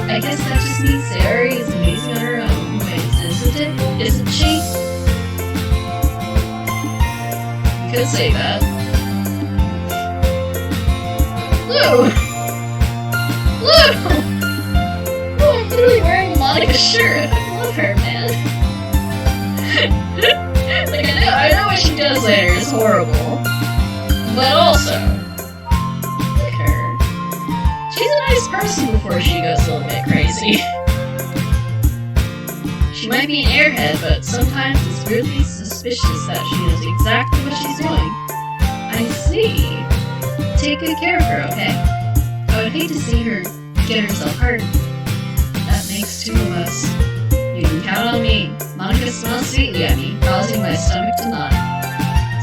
I guess that just means Sayori is amazing on her own ways, isn't it? Isn't she? You could say that. Blue! I'm literally wearing a like a sheriff. I love her, man. Like, I know what she does later is horrible. But also, look at her. She's a nice person before she goes a little bit crazy. She might be an airhead, but sometimes it's weirdly suspicious that she knows exactly what she's doing. I see. Take good care of her, okay? I would hate to see her get herself hurt. That makes two of us. You can count on me. Monica smells sweetly at me, causing my stomach to knot.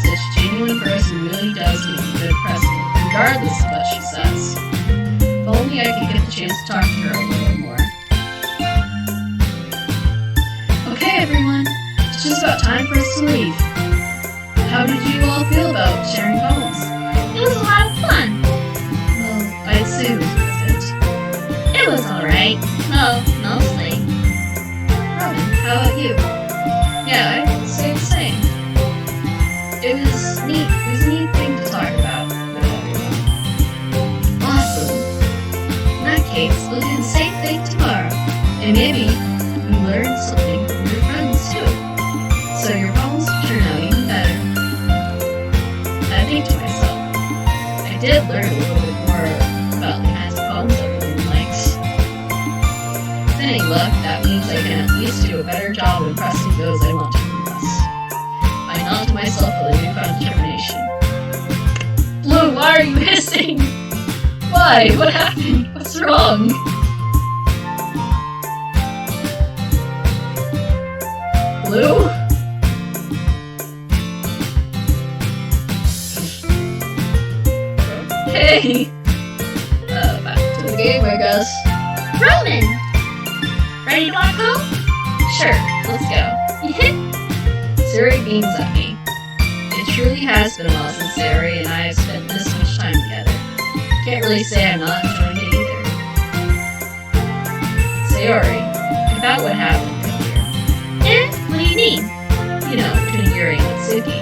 Such a genuine person really does make a good president, regardless of what she says. If only I could get the chance to talk to her a little more. Okay, everyone. It's just about time for us to leave. How did you all feel about sharing poems? It was a lot of fun. Well, I'd say it was worth it. It was alright. No, mostly. Robin, how about you? Yeah, I'd say the same. It was neat. It was a neat thing to talk about with everyone. Awesome. In that case, we'll do the same thing tomorrow. And maybe you learn something from your friends too. So your poems turn out even better. I think to myself, I did learn a little bit more about the kinds of poems everyone likes. With any luck, that means I can at least do a better job of impressing those I want to impress. I nod to myself with a newfound determination. Blue, why are you hissing? Why? What happened? What's wrong? Blue? Hey! Back to the game, I guess. Roman! Ready to walk home? Sure, let's go. Siri beams at me. It truly has been a while since Siri and I have spent this much time together. Can't really say I'm not enjoying it either. Sayori, about what happened earlier. What do you mean? You know, between Yuri and Natsuki.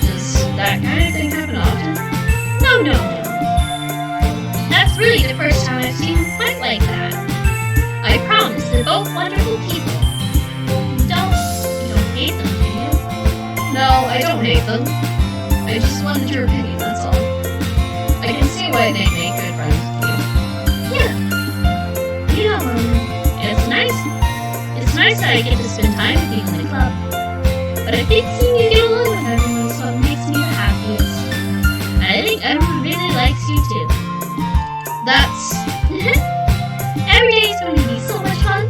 Does that kind of thing happen often? No. That's really the first time I've seen him fight like that. I promise they're both wonderful people. You don't hate them, do you? No, I don't hate them. I just wanted your opinion, that's all. I can see why they make good friends with you. Yeah. You know, it's nice. It's nice that I get to spend time with you in the club. But I think seeing you get along with everyone is what makes me the happiest. And I think everyone really likes you too. That's... Every day is going to be so much fun.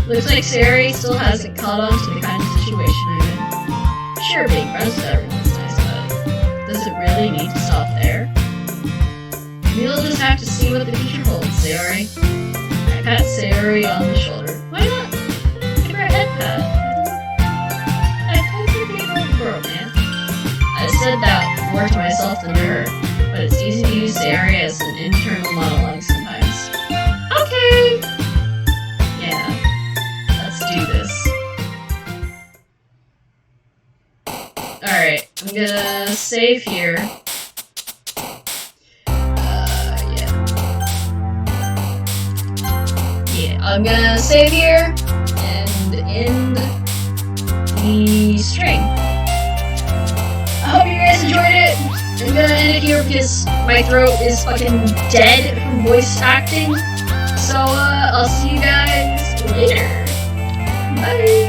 Looks like Sari still hasn't caught on to the kind of situation I'm in. Sure, being friends with everyone's nice, but does it really need to stop there? We'll just have to see what the future holds, Sayori. I pat Sayori on the shoulder. Why not? Give her a head pat. I told her to be an old girl, man. I said that more to myself than to her, but it's easy to use Sayori as an internal monologue sometimes. Okay. Yeah, let's do this. Alright, I'm gonna save here. I'm gonna save here and end the stream. I hope you guys enjoyed it. I'm gonna end it here because my throat is fucking dead from voice acting. So, I'll see you guys later. Bye!